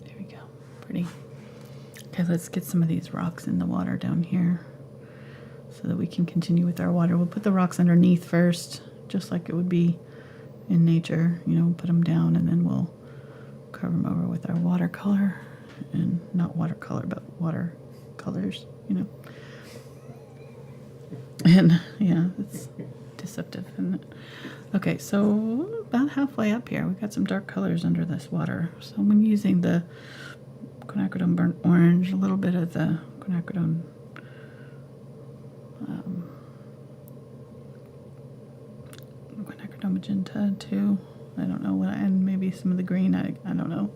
There we go, pretty. Okay, let's get some of these rocks in the water down here so that we can continue with our water. We'll put the rocks underneath first, just like it would be in nature, you know, put them down and then we'll cover them over with our watercolor, and not watercolor, but watercolors, you know. And yeah, it's deceptive, isn't it? Okay, so about halfway up here, we've got some dark colors under this water. So I'm using the Quinacridone Burnt Orange, a little bit of the Quinacridone Quinacridone Magenta too. I don't know what, and maybe some of the green. I don't know.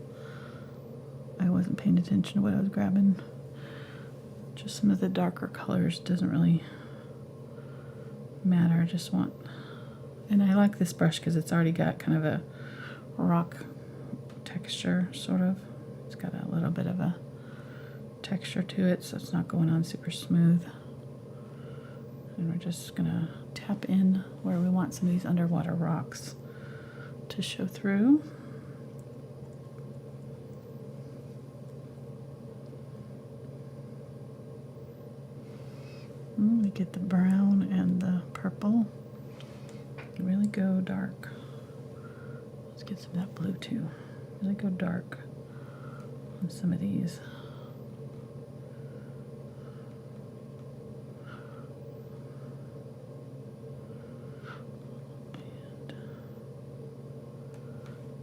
I wasn't paying attention to what I was grabbing. Just some of the darker colors doesn't really matter. I just want, and I like this brush because it's already got kind of a rock texture, sort of. It's got a little bit of a texture to it, so it's not going on super smooth. And we're just gonna tap in where we want some of these underwater rocks to show through. We get the brown and the purple. Really go dark. Let's get some of that blue too. Really go dark on some of these.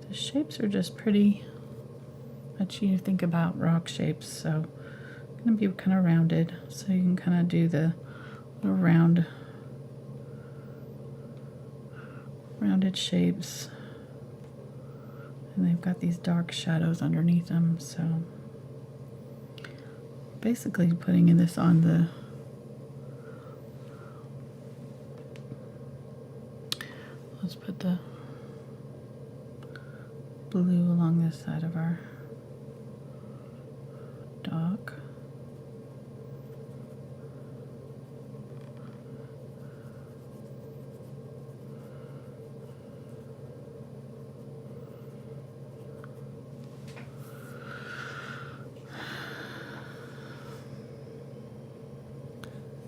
The shapes are just pretty much you think about rock shapes, so going to be kind of rounded, so you can kind of do the little rounded shapes, and they've got these dark shadows underneath them. So basically putting in this on the let's put the blue along this side of our dock.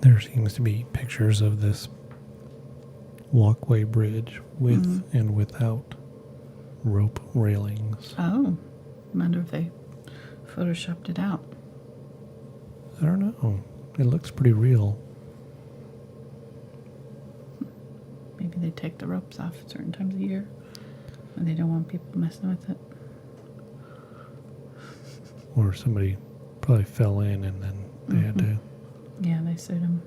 There seems to be pictures of this walkway bridge with and without rope railings. Oh, I wonder if they photoshopped it out. I don't know. It looks pretty real. Maybe they take the ropes off at certain times of year when they don't want people messing with it. Or somebody probably fell in and then they had to. Yeah, they sued him.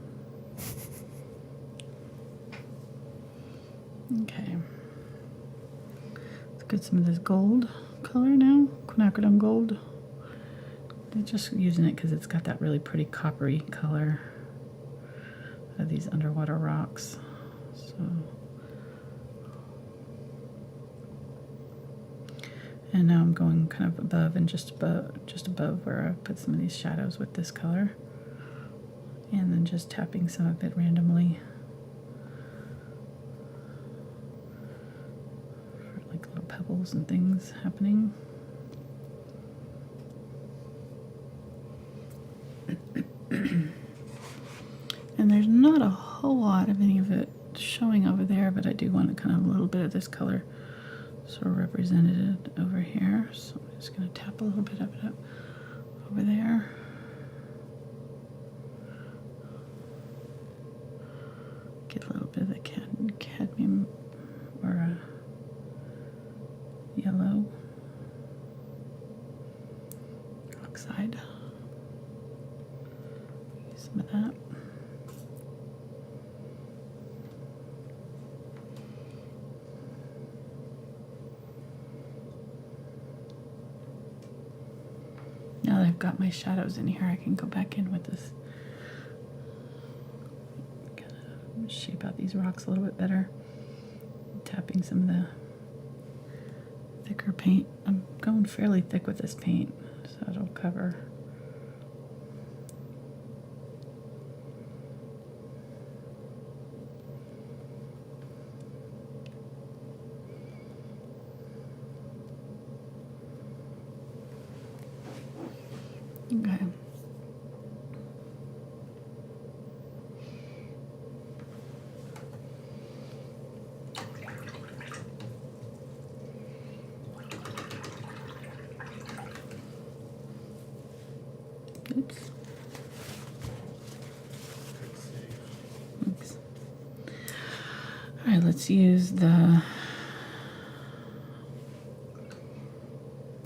Okay. Let's get some of this gold color now. Quinacridone gold. They're just using it because it's got that really pretty coppery color of these underwater rocks. So, and now I'm going kind of above and just above where I put some of these shadows with this color. And then just tapping some of it randomly for like little pebbles and things happening. And there's not a whole lot of any of it showing over there, but I do want kind of a little bit of this color sort of represented over here. So I'm just going to tap a little bit of it up over there. Get a little bit of the cadmium or yellow oxide. Use some of that. Now that I've got my shadows in here, I can go back in with this. Kind of shape out these rocks a little bit better. Tapping some of the thicker paint. I'm going fairly thick with this paint, so it'll cover. Okay. Oops. Oops. All right, let's use the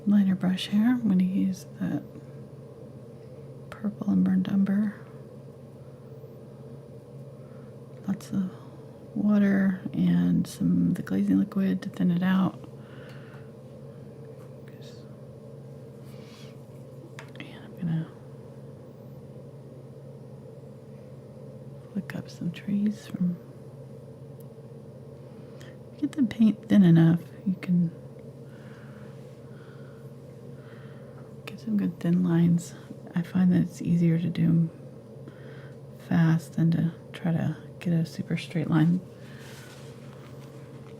liner brush here. I'm going to use that purple and burnt umber. Lots of water and some of the glazing liquid to thin it out. And I'm gonna flick up some trees from. Get the paint thin enough, you can get some good thin lines. I find that it's easier to do them fast than to try to get a super straight line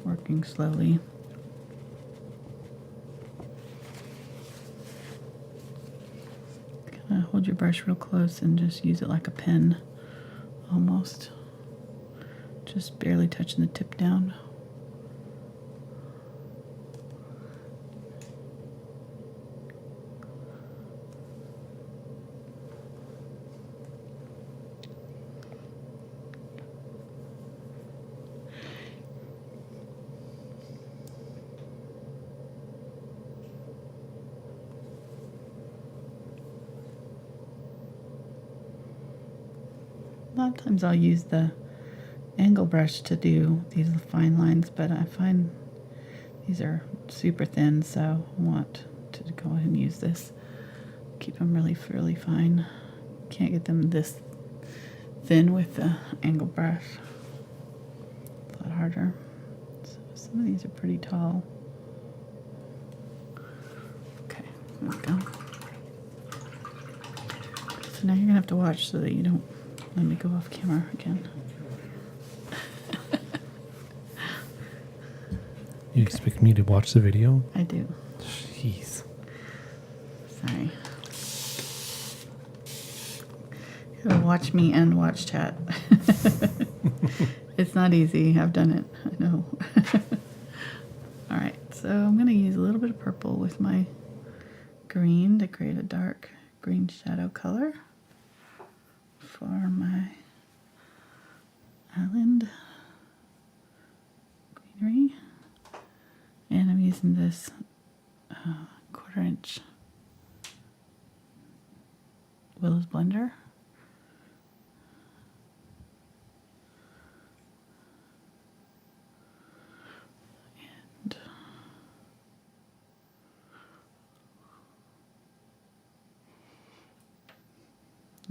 working slowly. Kind of hold your brush real close and just use it like a pen almost. Just barely touching the tip down. A lot of times I'll use the angle brush to do these fine lines, but I find these are super thin, so I want to go ahead and use this. Keep them really fine. Can't get them this thin with the angle brush. It's a lot harder. So some of these are pretty tall. Okay, there we go. So now you're gonna have to watch so that you don't let me go off camera again. You expect me to watch the video? I do. Jeez. Sorry. You gotta watch me and watch chat. It's not easy. I've done it. I know. Alright, so I'm going to use a little bit of purple with my green to create a dark green shadow color for my island greenery. And I'm using this 1/4 inch Willows blender. And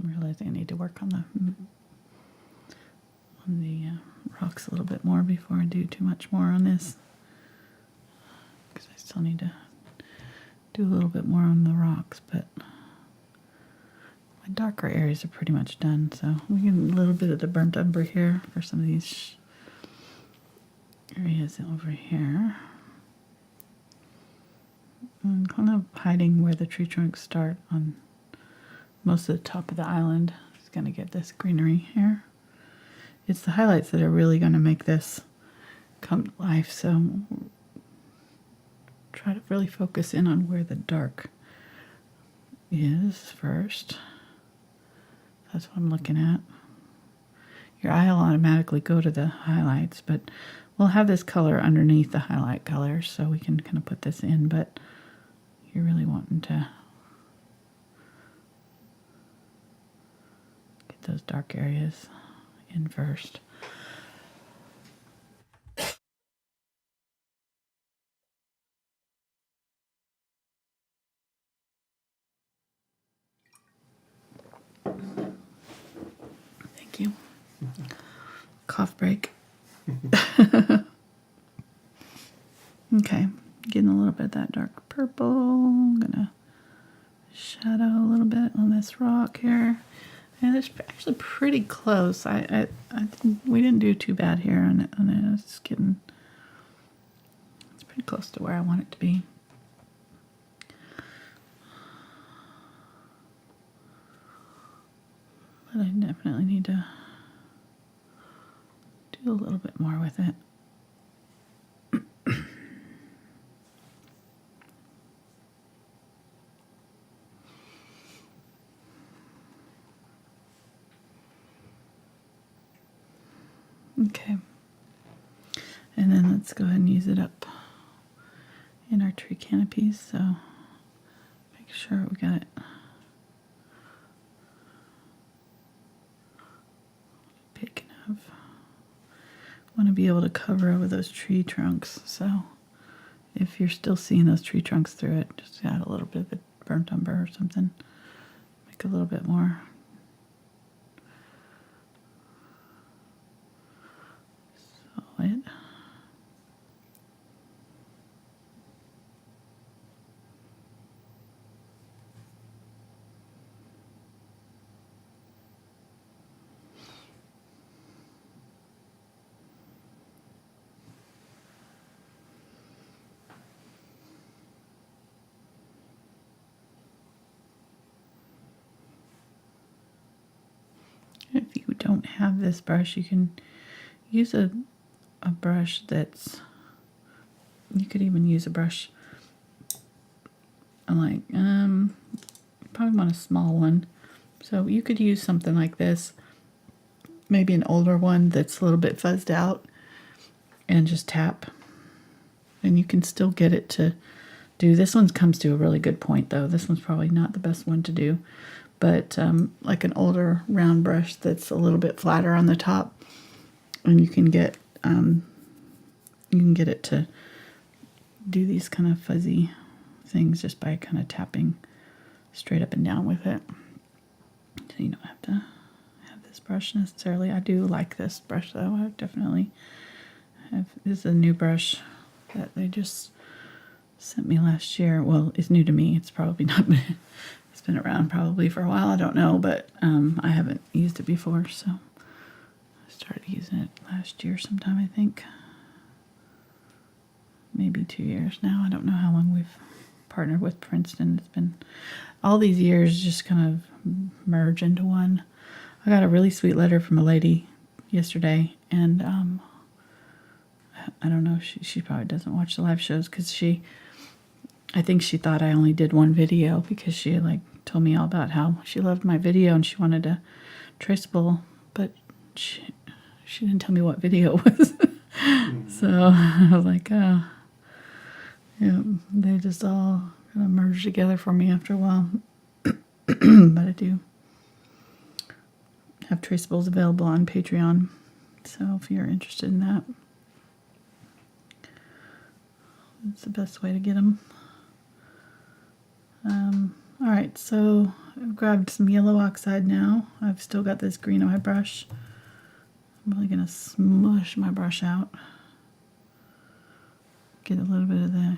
I'm realizing I need to work on the rocks a little bit more before I do too much more on this, because I still need to do a little bit more on the rocks, but my darker areas are pretty much done, so we get a little bit of the burnt umber here for some of these areas over here. I'm kind of hiding where the tree trunks start on most of the top of the island. It's going to get this greenery here. It's the highlights that are really going to make this come to life, so try to really focus in on where the dark is first. That's what I'm looking at. Your eye will automatically go to the highlights, but we'll have this color underneath the highlight color, so we can kind of put this in, but you're really wanting to get those dark areas in first. Thank you. Cough break. Okay, getting a little bit of that dark purple. I'm gonna shadow a little bit on this rock here. And it's actually pretty close. We didn't do too bad here on it. It's pretty close to where I want it to be. But I definitely need to do a little bit more with it. Okay, and then let's go ahead and use it up in our tree canopies, so make sure we got it big enough. Want to be able to cover over those tree trunks, so if you're still seeing those tree trunks through it, just add a little bit of burnt umber or something, make a little bit more. Solid. If you don't have this brush, you can use a brush that's, you could even use a brush like, probably want a small one. So you could use something like this, maybe an older one that's a little bit fuzzed out, and just tap. And you can still get it to do, this one comes to a really good point though. This one's probably not the best one to do. But like an older round brush that's a little bit flatter on the top, and you can get it to do these kind of fuzzy things just by kind of tapping straight up and down with it. So you don't have to have this brush necessarily. I do like this brush though. I definitely have. This is a new brush that they just sent me last year. Well, it's new to me. It's probably not been. It's been around probably for a while, I don't know, but I haven't used it before, so I started using it last year sometime, I think. Maybe 2 years now. I don't know how long we've partnered with Princeton. It's been all these years just kind of merge into one. I got a really sweet letter from a lady yesterday, and I don't know, she probably doesn't watch the live shows because I think she thought I only did one video because she like told me all about how she loved my video and she wanted a traceable, but she didn't tell me what video it was. So I was like, oh, yeah, they just all kind of merged together for me after a while. But I do have traceables available on Patreon, so if you're interested in that, that's the best way to get them. All right, so I've grabbed some yellow oxide now. I've still got this green eye brush. I'm really going to smush my brush out. Get a little bit of the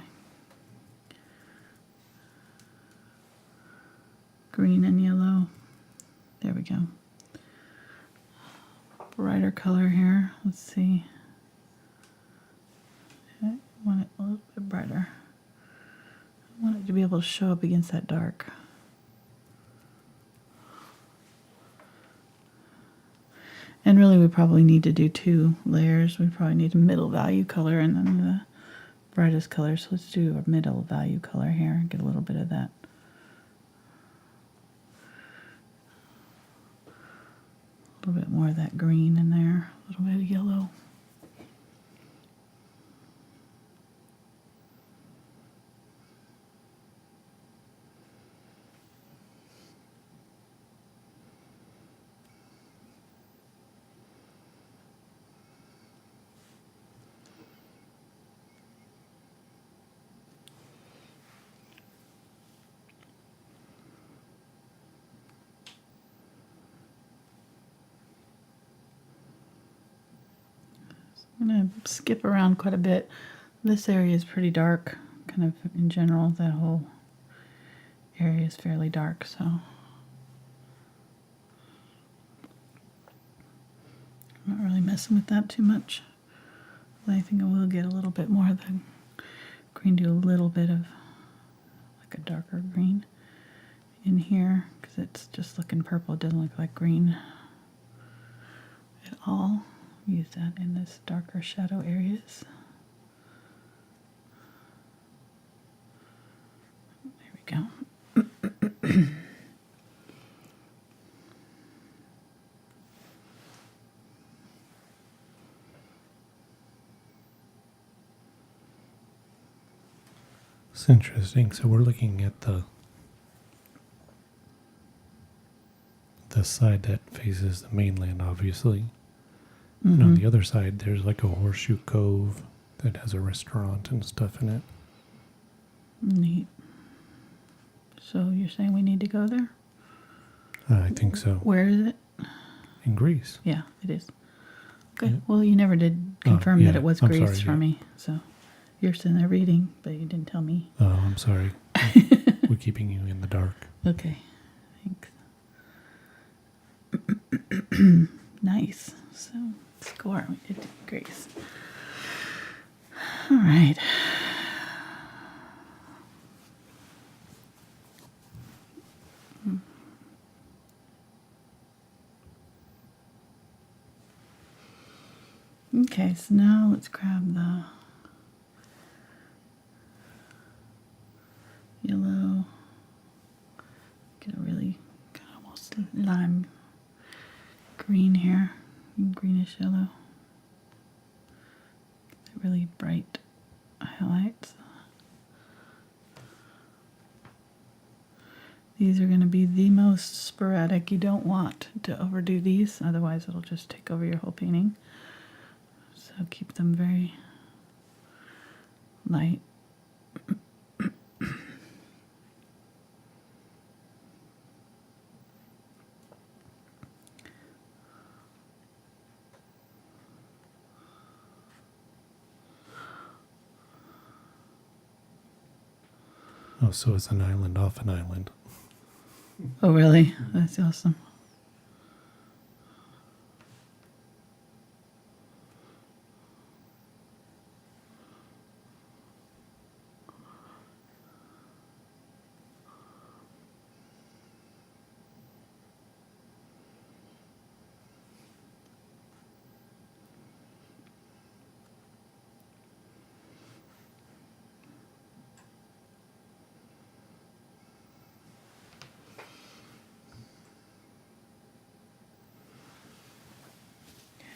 green and yellow. There we go. Brighter color here. Let's see. I want it a little bit brighter. I want it to be able to show up against that dark. And really we probably need to do 2 layers. We probably need a middle value color and then brightest color. So let's do a middle value color here and get a little bit of that. A little bit more of that green in there, a little bit of yellow. I'm going to skip around quite a bit. This area is pretty dark, kind of in general. That whole area is fairly dark, so I'm not really messing with that too much. But I think I will get a little bit more of the green, do a little bit of like a darker green in here because it's just looking purple. It doesn't look like green at all. Use that in this darker shadow areas. There we go. It's interesting. So we're looking at the side that faces the mainland, obviously. Mm-hmm. And on the other side, there's like a horseshoe cove that has a restaurant and stuff in it. Neat. So you're saying we need to go there? I think so. Where is it? In Greece. Yeah, it is. Okay. Yeah. Well, you never did confirm yeah, that it was I'm Greece sorry, for yeah. me. So you're sitting there reading, but you didn't tell me. Oh, I'm sorry. We're keeping you in the dark. Okay. Thanks. Nice. So, score. We did Greece. All right. Okay, so now let's grab the yellow, get a really kind of almost lime green here, greenish yellow, get really bright highlights. These are going to be the most sporadic. You don't want to overdo these, otherwise it'll just take over your whole painting. So keep them very light. Oh, so it's an island off an island. Oh, really? That's awesome.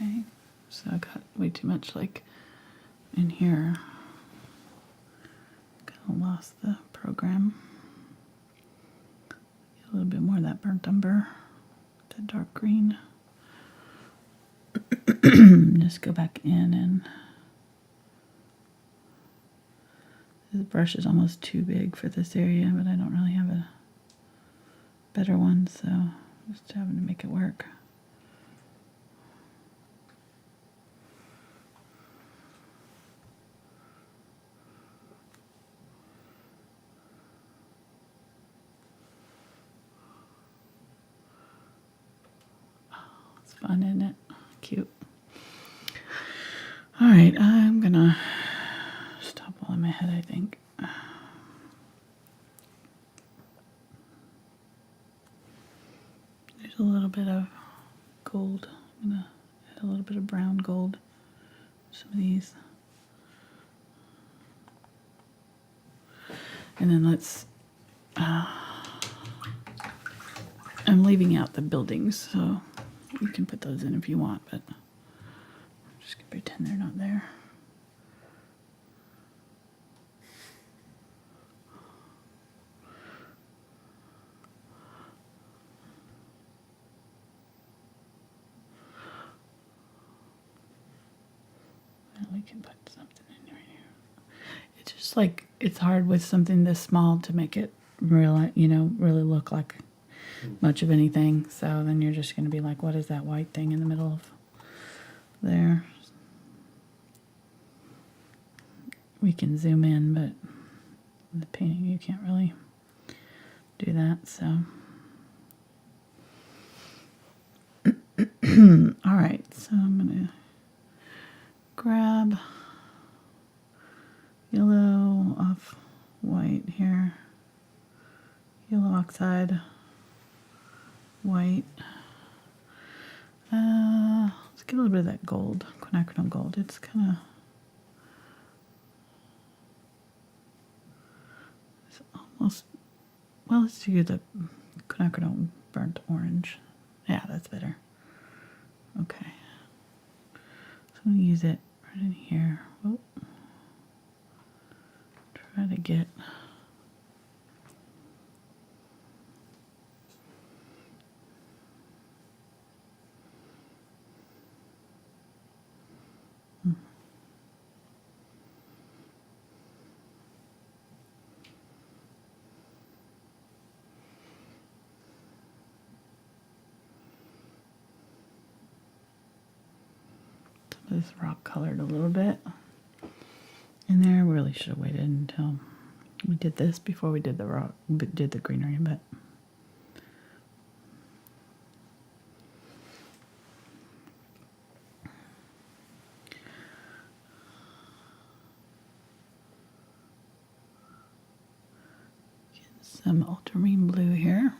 Okay, so I got way too much like in here. Kind of lost the program. Get a little bit more of that burnt umber, that dark green. Just go back in and this brush is almost too big for this area, but I don't really have a better one, so just having to make it work. It's fun, isn't it? Cute. All right, I'm gonna stop all in my head, I think. There's a little bit of gold. I'm gonna add a little bit of brown gold. Some of these. And then let's, I'm leaving out the buildings, so you can put those in if you want, but I'm just going to pretend they're not there. And we can put something in right here. It's just like, it's hard with something this small to make it really, you know, really look like much of anything. So then you're just going to be like, what is that white thing in the middle of there? We can zoom in, but the painting you can't really do that. So all right, so I'm going to grab yellow off white here, yellow oxide, white. Let's get a little bit of that gold, quinacridone gold. It's kind of, it's almost, well, let's do the quinacridone burnt orange. Yeah, that's better. Okay. So I'm going to use it right in here. Oh. Try to get this rock colored a little bit in there. We really should have waited until we did this before we did the rock, did the greenery, but get some ultramarine blue here.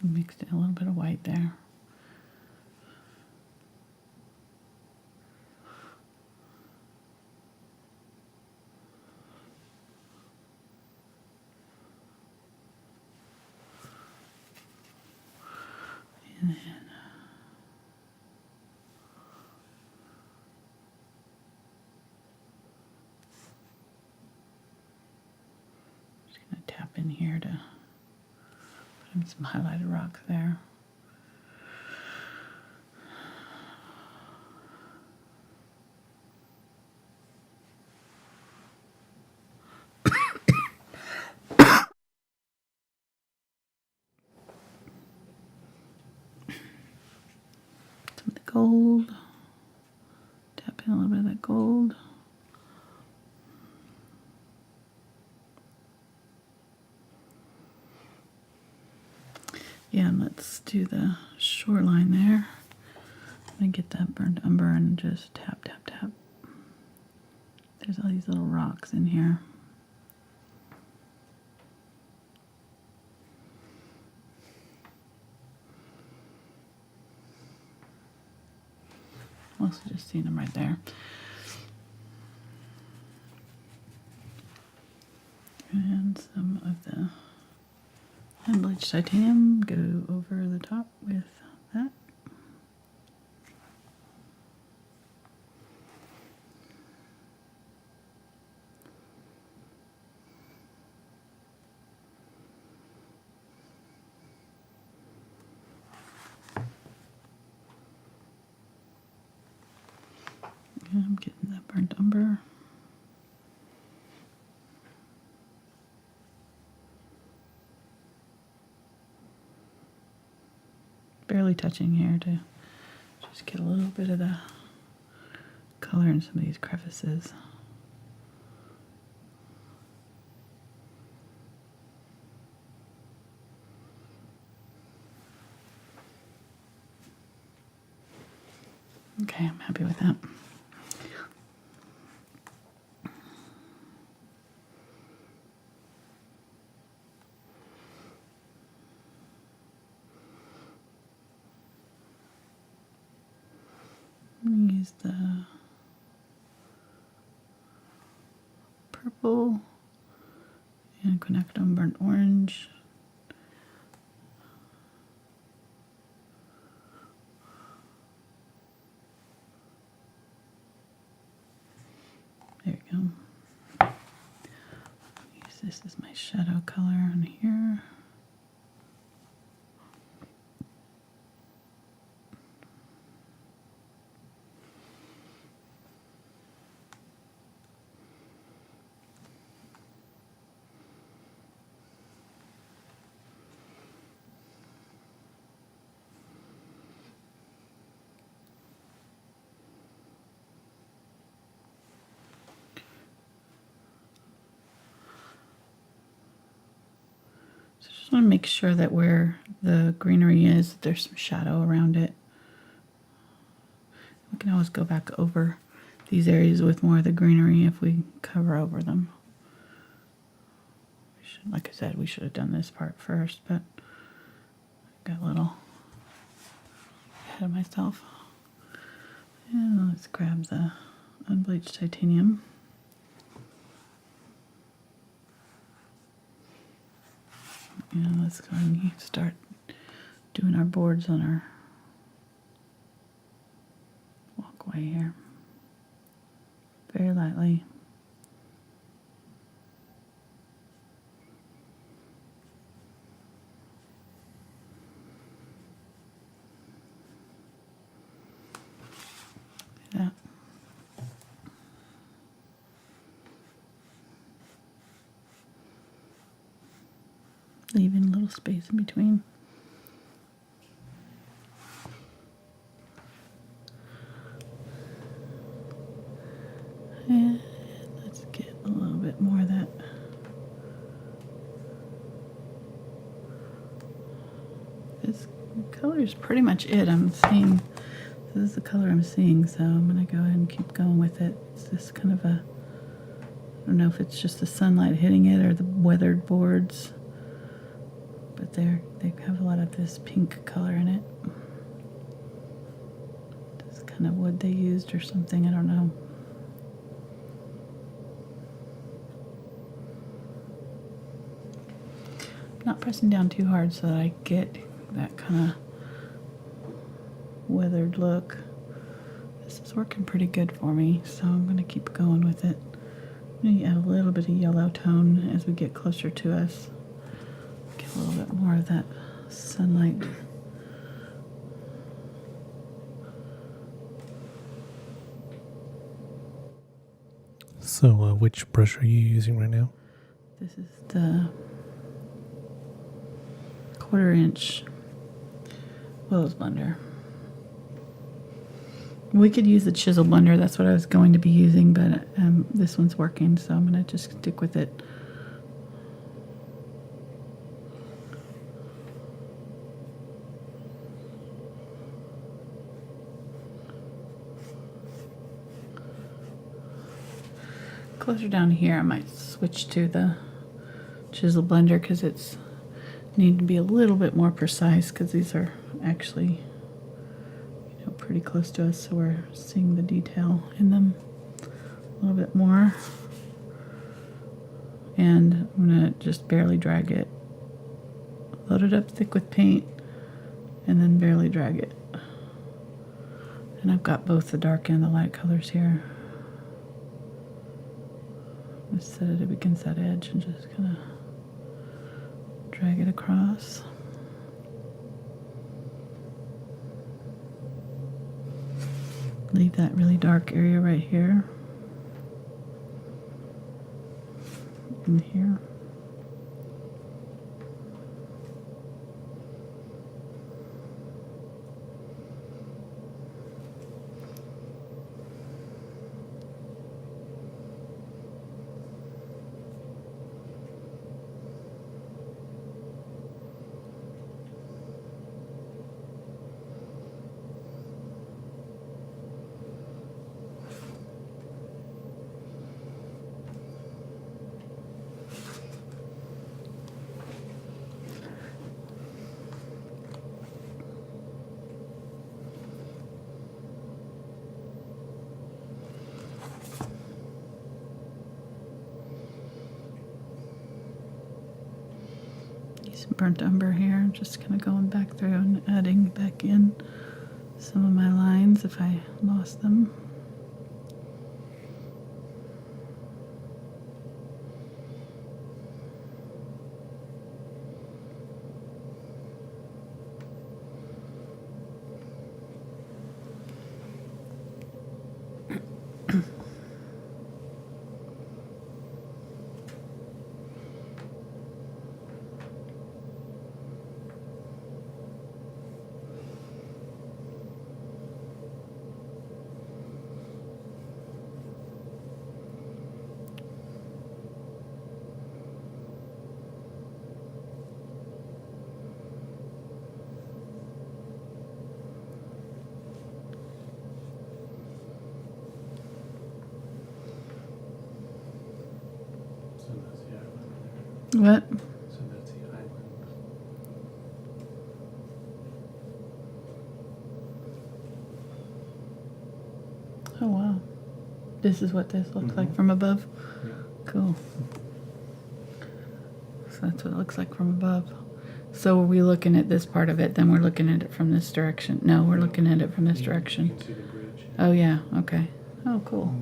Mixed in a little bit of white there. And then just going to tap in here to put in some highlighted rocks there. Some of the gold. Tap in a little bit of that gold. Yeah, and let's do the shoreline there. And get that burnt umber and just tap, tap, tap. There's all these little rocks in here. Also just seeing them right there. And some of the Unbleached Titanium go over the top with that. And I'm getting that burnt umber. Barely touching here to just get a little bit of the color in some of these crevices. Okay, I'm happy with that. use the purple and Quinacridone Burnt Orange. There we go. Use this as my shadow color on here. I want to make sure that where the greenery is, there's some shadow around it. We can always go back over these areas with more of the greenery if we cover over them. We should, like I said, we should have done this part first, but I got a little ahead of myself. And let's grab the Unbleached Titanium. And let's go and start doing our boards on our walkway here. Very lightly. That. Leaving a little space in between. And let's get a little bit more of that. This color is pretty much it. I'm seeing, this is the color I'm seeing, so I'm going to go ahead and keep going with it. It's this kind of a, I don't know if it's just the sunlight hitting it or the weathered boards. But they have a lot of this pink color in it. This kind of wood they used or something, I don't know. I'm not pressing down too hard so that I get that kind of weathered look. This is working pretty good for me, so I'm going to keep going with it. I'm going to add a little bit of yellow tone as we get closer to us. Get a little bit more of that sunlight. So, which brush are you using right now? This is the 1/4" Willows blender. We could use the chisel blender. That's what I was going to be using, but this one's working, so I'm going to just stick with it. Closer down here, I might switch to the chisel blender because it's need to be a little bit more precise because these are actually, you know, pretty close to us, so we're seeing the detail in them a little bit more. And I'm gonna just barely drag it, load it up thick with paint, and then barely drag it. And I've got both the dark and the light colors here. Just set it up against that edge and just kind of drag it across. Leave that really dark area right here. And here. some burnt umber here. Just kind of going back through and adding back in some of my lines if I lost them. What? So that's the island. Oh wow. This is what this looks like from above? Yeah. Cool. So that's what it looks like from above. So are we looking at this part of it, then we're looking at it from this direction? No, we're looking at it from this direction. You can see the bridge. Oh yeah, okay. Oh cool.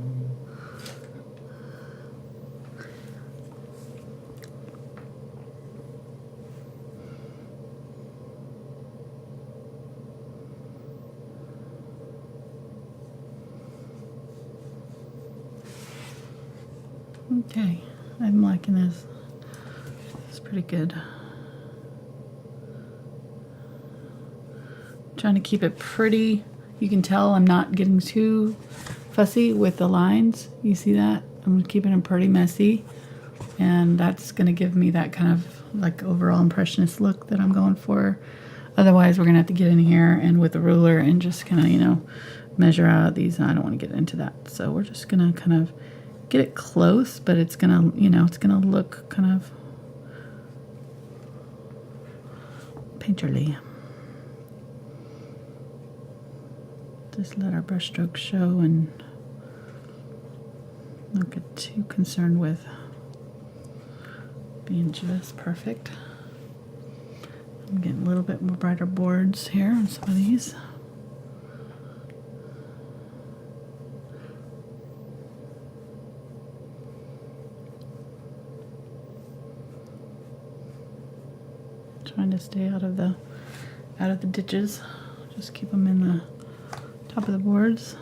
Okay, I'm liking this. It's pretty good. Trying to keep it pretty. You can tell I'm not getting too fussy with the lines. You see that? I'm keeping them pretty messy. And that's going to give me that kind of like overall impressionist look that I'm going for. Otherwise, we're going to have to get in here and with a ruler and just kind of, you know, measure out these. I don't want to get into that. So we're just going to kind of get it close, but it's going to, you know, it's going to look kind of painterly. Just let our brush strokes show and not get too concerned with being just perfect. I'm getting a little bit more brighter boards here on some of these. Trying to stay out of the ditches. Just keep them in the top of the boards.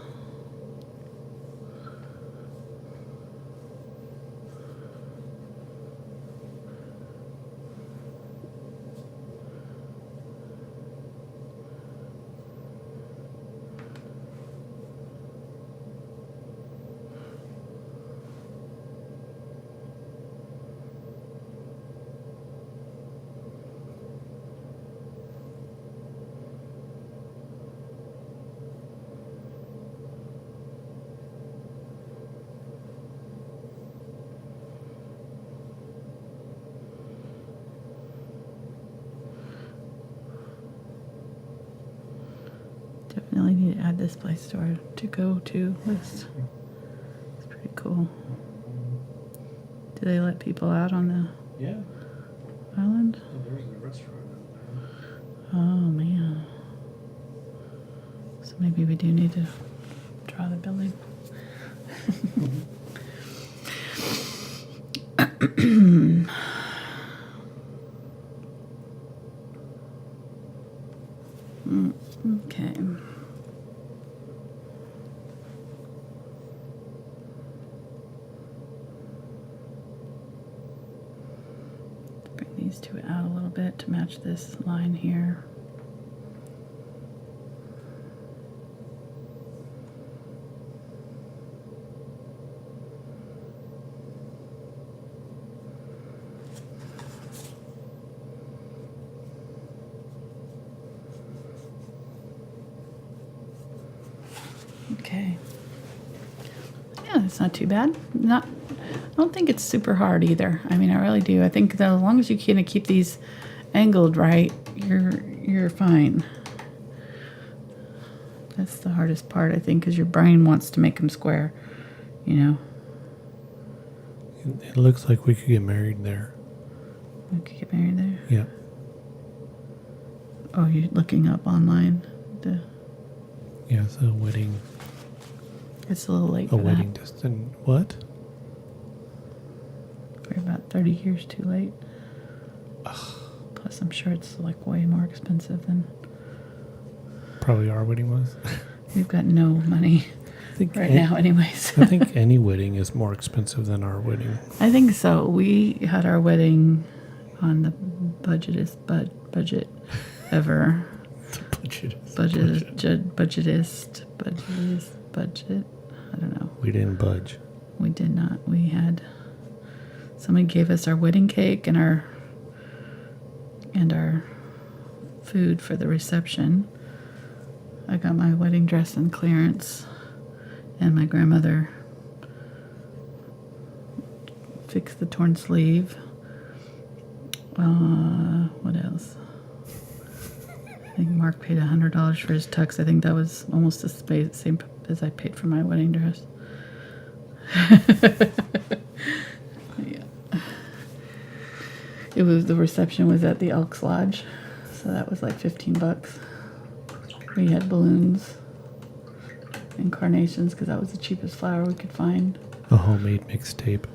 Definitely need to add this place to our to-go-to list. It's pretty cool. Do they let people out on the Yeah. island? Oh, there's a restaurant out Oh man. So maybe we do need to draw the building. Okay. Bring these two out a little bit to match this line here. Okay. Yeah, it's not too bad. I don't think it's super hard either. I mean, I really do. I think that as long as you kind of keep these angled right, you're fine. That's the hardest part, I think, because your brain wants to make them square, you know. It looks like we could get married there. We could get married there. Yeah. Oh, you're looking up online. Yeah, it's a wedding. It's a little late A for wedding that. destination. What? We're about 30 years too late. Plus, I'm sure it's like way more expensive than... Probably our wedding was. We've got no money right now anyways. I think any wedding is more expensive than our wedding. I think so. We had our wedding on the budgetist ever. Budgetist. I don't know. We didn't budge. We did not. We had... Somebody gave us our wedding cake and our food for the reception. I got my wedding dress in clearance, and my grandmother fixed the torn sleeve. What else? I think Mark paid $100 for his tux. I think that was almost the same as I paid for my wedding dress. Yeah. The reception was at the Elks Lodge, so that was like $15. We had balloons and carnations because that was the cheapest flower we could find. A homemade mixtape.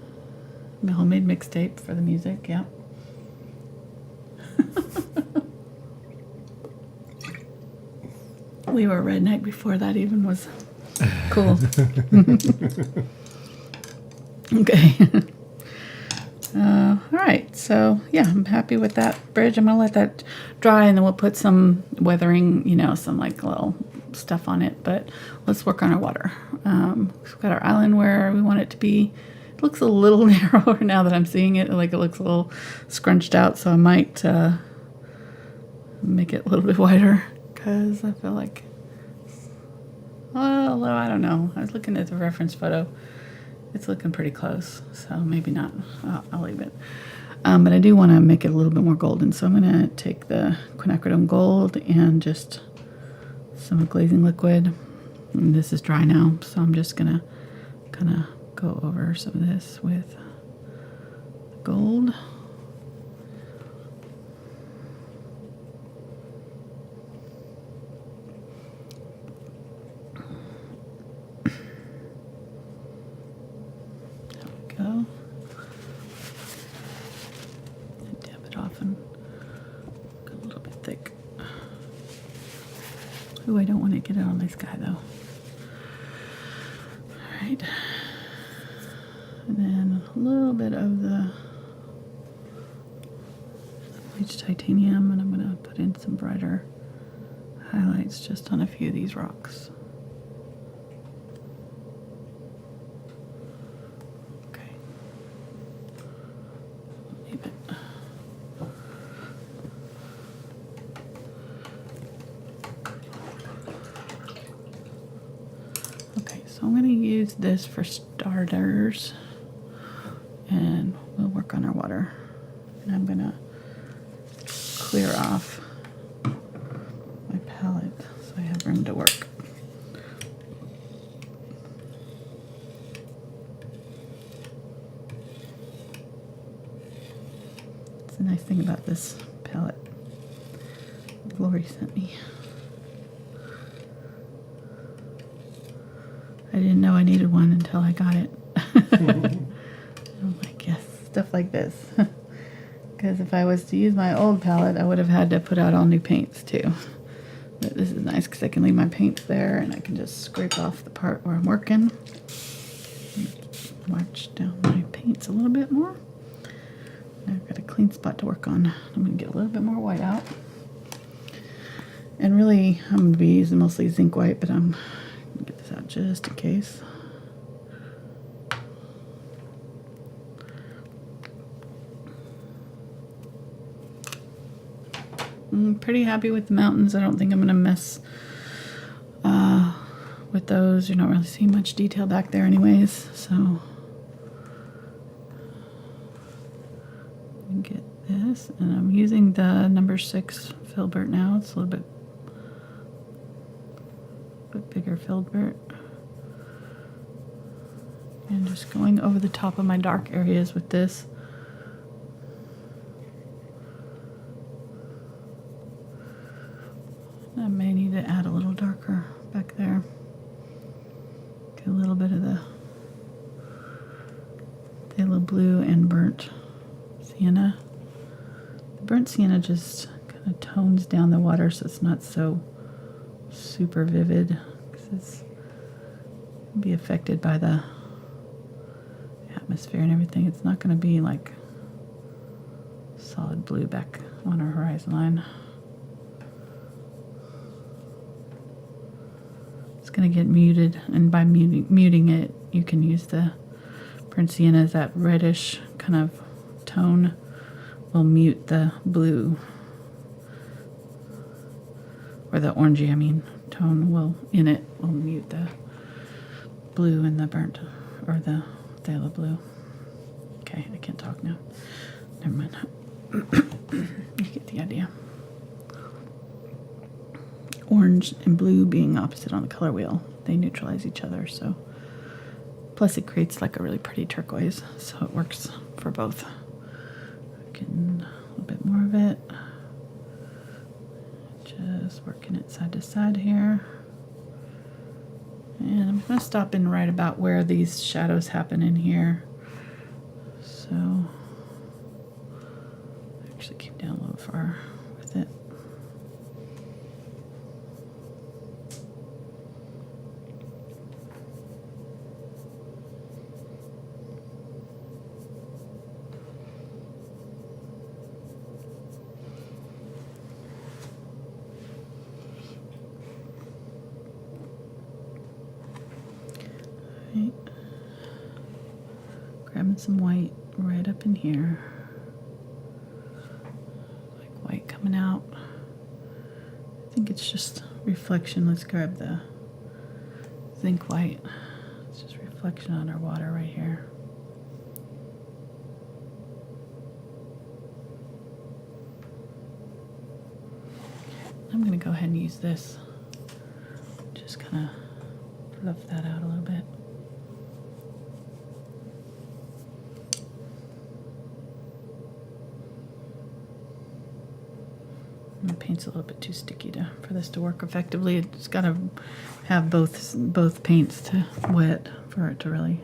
A homemade mixtape for the music, yeah. We were redneck before that even was cool. Okay. All right, so yeah, I'm happy with that bridge. I'm gonna let that dry, and then we'll put some weathering, some like little stuff on it. But let's work on our water. We've got our island where we want it to be. It looks a little narrower now that I'm seeing it. Like it looks a little scrunched out, so I might make it a little bit wider because I feel like, although I don't know. I was looking at the reference photo. It's looking pretty close, so maybe not. I'll leave it. But I do want to make it a little bit more golden, so I'm going to take the Quinacridone Gold and just some glazing liquid. And this is dry now, so I'm just going to kind of go over some of this with gold. Go. Dab it off and go a little bit thick. Ooh, I don't want to get it on my sky though. Alright. And then a little bit of the Unbleached Titanium, and I'm going to put in some brighter highlights just on a few of these rocks. I'm going to use this for starters, and we'll work on our water. And I'm going to clear off my palette so I have room to work. It's a nice thing about this palette Lori sent me. I didn't know I needed one until I got it. I'm like, yes, stuff like this. Because if I was to use my old palette, I would have had to put out all new paints too. But this is nice because I can leave my paints there and I can just scrape off the part where I'm working. March down my paints a little bit more. Now I've got a clean spot to work on. I'm going to get a little bit more white out. And really, I'm going to be using mostly Zinc White, but I'm get this out just in case. I'm pretty happy with the mountains. I don't think I'm going to mess with those. You're not really seeing much detail back there anyways, so get this. And I'm using the number 6 Filbert now. It's a little bit bigger Filbert, and just going over the top of my dark areas with this. I may need to add a little darker back there. Get a little bit of the phthalo blue and burnt sienna. The burnt sienna just kind of tones down the water so it's not so super vivid, because it's be affected by the atmosphere and everything. It's not going to be like solid blue back on our horizon line. It's going to get muted, and by muting it, you can use the burnt sienna as that reddish kind of tone will mute the blue, or the orangey, I mean, tone will mute the blue and the burnt, or the phthalo blue. Okay, I can't talk now. Never mind. You get the idea. Orange and blue being opposite on the color wheel, they neutralize each other, so plus it creates like a really pretty turquoise, so it works for both. Getting a little bit more of it. Just working it side to side here. And I'm going to stop in right about where these shadows happen in here. So, I actually came down a little far with it. Grabbing some white right up in here, like white coming out. I think it's just reflection. Let's grab the zinc white. It's just reflection on our water right here. I'm going to go ahead and use this. Just kind of fluff that out a little bit. The paint's a little bit too sticky for this to work effectively. It's got to have both paints to wet for it to really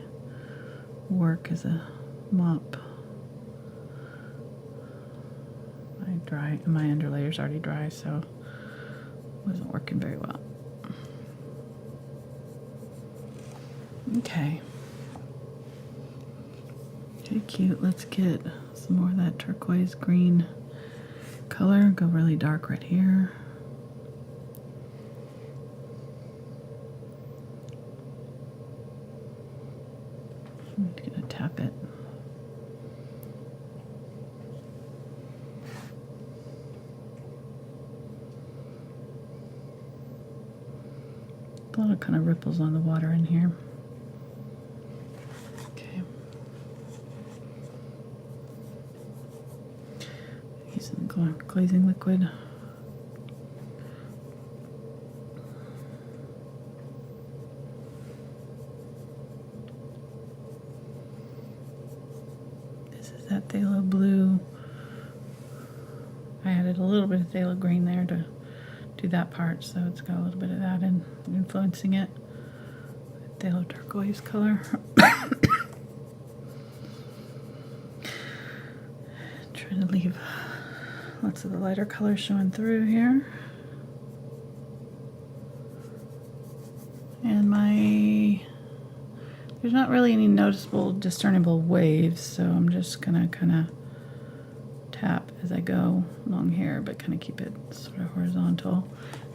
work as a mop. My underlayer's already dry, so it wasn't working very well. Okay. Okay, cute. Let's get some more of that turquoise green color. Go really dark right here. I'm gonna tap it. A lot of kind of ripples on the water in here. Okay. Using glazing liquid. This is that phthalo blue. I added a little bit of phthalo green there to do that part, so it's got a little bit of that in influencing it. Phthalo turquoise color. Trying to leave lots of the lighter colors showing through here. And there's not really any noticeable discernible waves, so I'm just gonna kind of tap as I go along here, but kind of keep it sort of horizontal.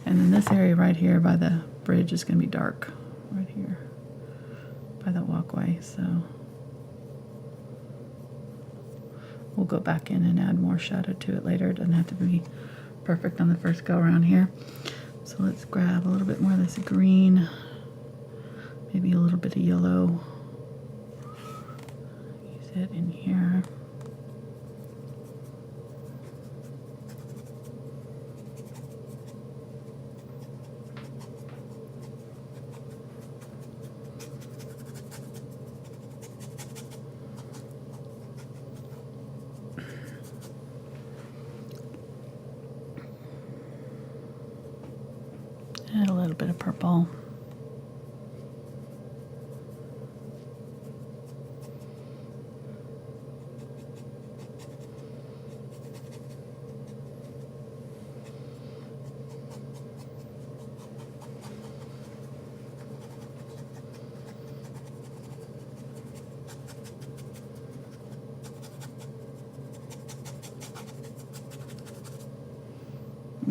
And then this area right here by the bridge is going to be dark right here by that walkway, so we'll go back in and add more shadow to it later. It doesn't have to be perfect on the first go around here. So let's grab a little bit more of this green, maybe a little bit of yellow. Use it in here. Add a little bit of purple.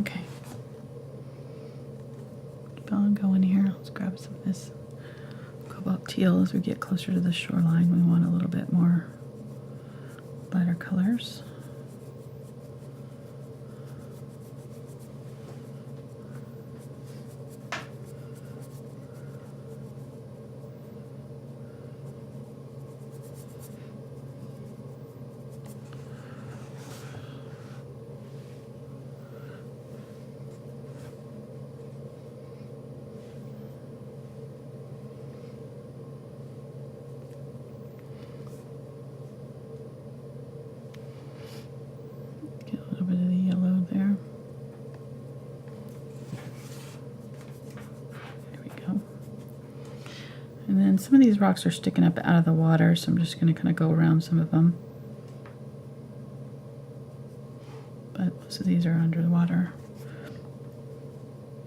Okay. Keep on going here. Let's grab some of this Cobalt Teal as we get closer to the shoreline. We want a little bit more lighter colors. Get a little bit of the yellow there. There we go. And then some of these rocks are sticking up out of the water, so I'm just going to kind of go around some of them. But most of these are under the water.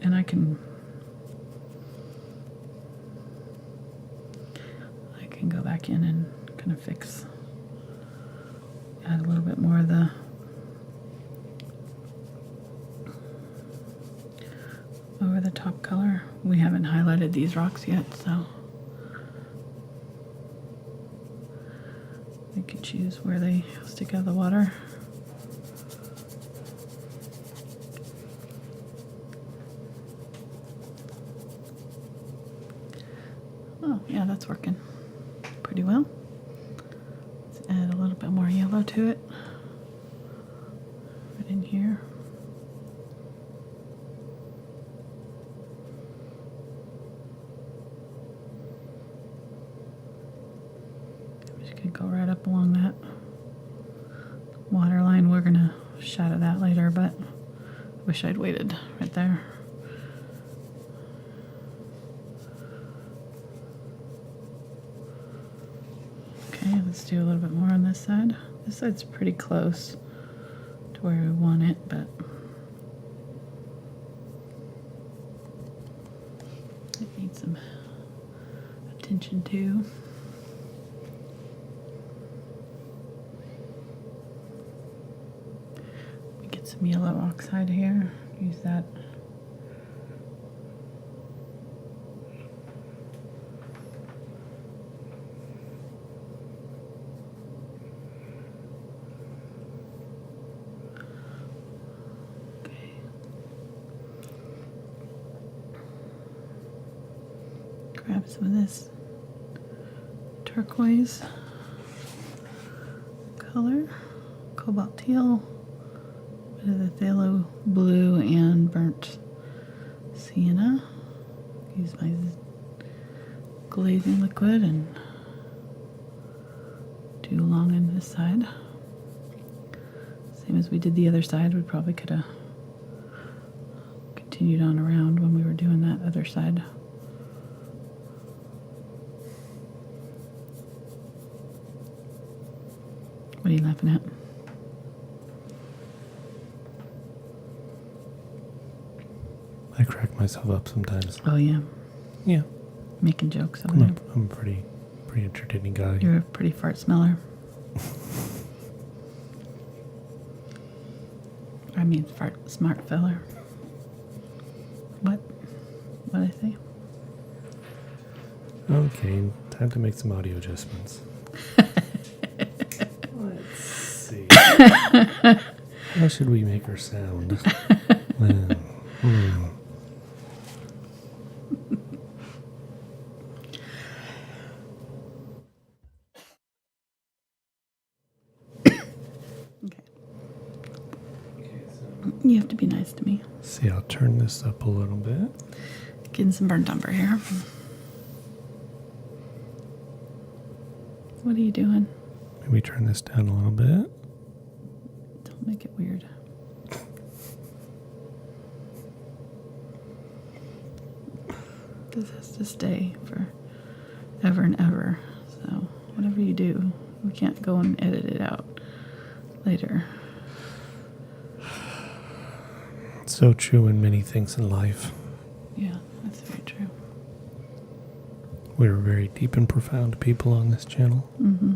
And I can go back in and kind of fix, add a little bit more of the over the top color. We haven't highlighted these rocks yet, so you can choose where they stick out of the water. Oh, yeah, that's working pretty well. Let's add a little bit more yellow to it. Right in here. I'm just going to go right up along that water line. We're going to shadow that later, but I wish I'd waited right there. Okay, let's do a little bit more on this side. This side's pretty close to where we want it, but it needs some attention too. We get some yellow oxide here. Use that. Grab some of this turquoise color, Cobalt Teal, a bit of the Phthalo blue, and burnt sienna. Use my glazing liquid and do along in this side. Same as we did the other side. We probably could have continued on around when we were doing that other side. What are you laughing at? I crack myself up sometimes. Oh yeah, Yeah. making jokes over there. I'm a pretty entertaining guy. You're a pretty fart smeller. I mean, smart feller. What? What'd I say? Okay, time to make some audio adjustments. Let's see. How should we make her sound? Okay. You have to be nice to me. See, I'll turn this up a little bit. Getting some burnt umber here. What are you doing? Maybe turn this down a little bit. Don't make it weird. This has to stay for ever and ever. So whatever you do, we can't go and edit it out later. So true in many things in life. Yeah, that's very true. We're very deep and profound people on this channel. Mm-hmm.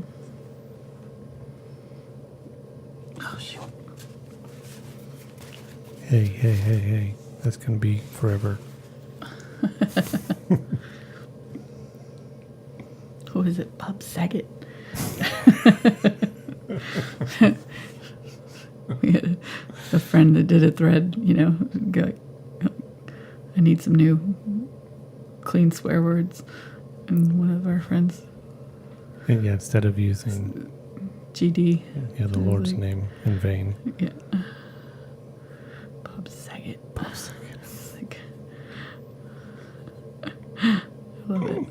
Oh, shoot. Hey. That's going to be forever. Who is it? Bob Saget? We had a friend that did a thread, go like, I need some new clean swear words. And one of our friends... And yeah, instead of using... GD. Yeah, the Lord's name in vain. Yeah. Bob Saget. Like, I love it.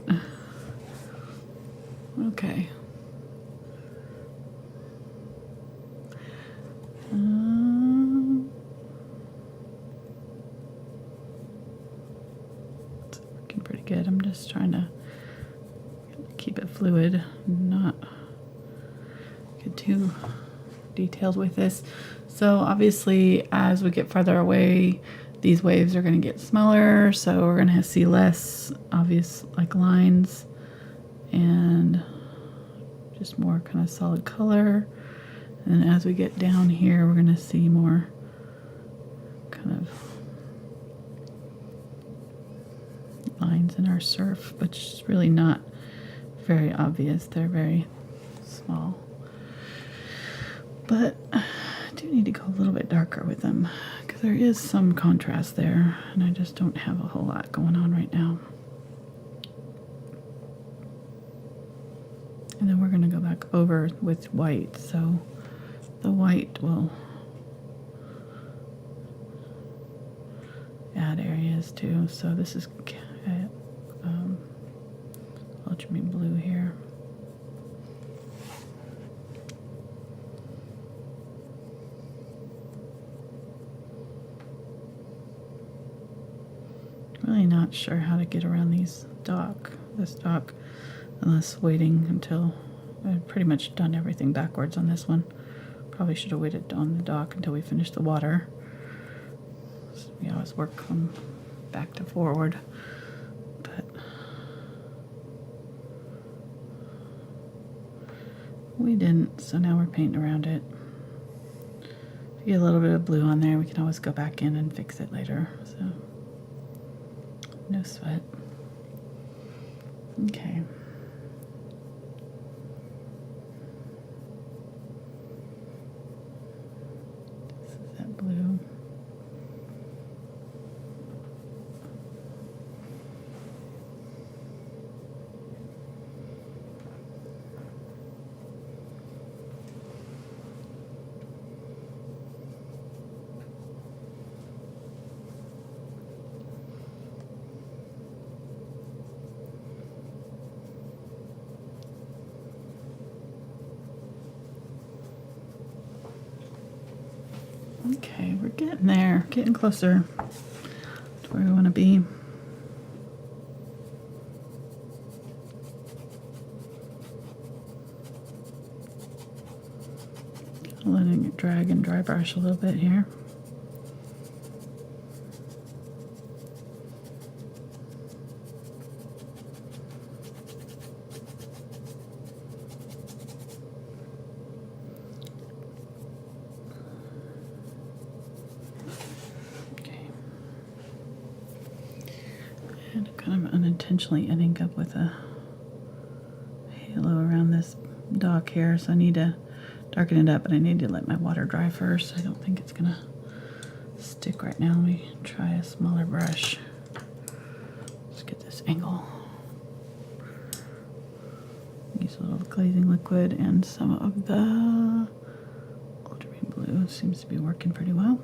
Okay. It's working pretty good. I'm just trying to keep it fluid, not get too detailed with this. So obviously, as we get farther away, these waves are going to get smaller, so we're going to see less obvious like lines and just more kind of solid color. And as we get down here, we're going to see more kind of lines in our surf, which is really not very obvious. They're very small. But I do need to go a little bit darker with them because there is some contrast there, and I just don't have a whole lot going on right now. And then we're going to go back over with white, so the white will add areas too. So this is Ultramarine Blue here. Really not sure how to get around this dock, unless waiting until I've pretty much done everything backwards on this one. Probably should have waited on the dock until we finish the water. So we always work from back to forward, but we didn't, so now we're painting around it. If you get a little bit of blue on there, we can always go back in and fix it later, so no sweat. Okay. This is that blue. Okay, we're getting there, getting closer to where we want to be. Letting it drag and dry brush a little bit here. Unintentionally ending up with a halo around this dock here, so I need to darken it up, but I need to let my water dry first. I don't think it's gonna stick right now. Let me try a smaller brush. Let's get this angle. Use a little glazing liquid and some of the ultramarine blue. Seems to be working pretty well.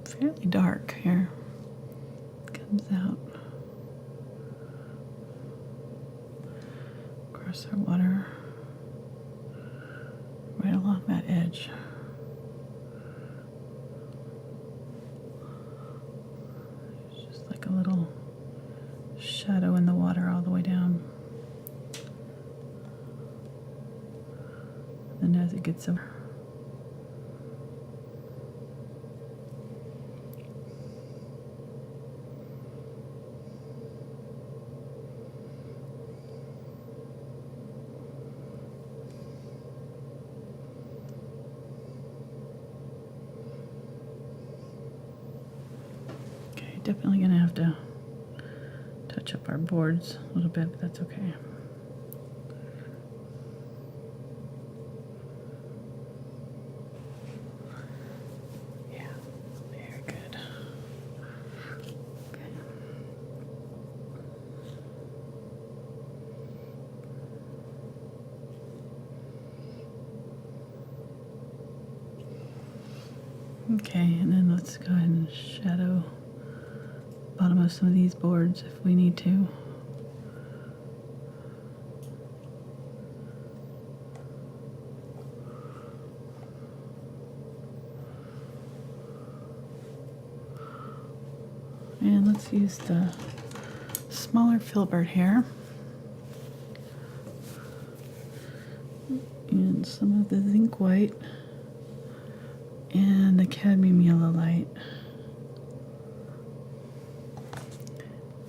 Fairly dark here. Comes out across our water. edge. It's just like a little shadow in the water all the way down. And as it gets over, okay, definitely gonna have to touch up our boards a little bit, but that's okay. Okay, and then let's go ahead and shadow the bottom of some of these boards if we need to. And let's use the smaller filbert here. And some of the zinc white. And the cadmium yellow light.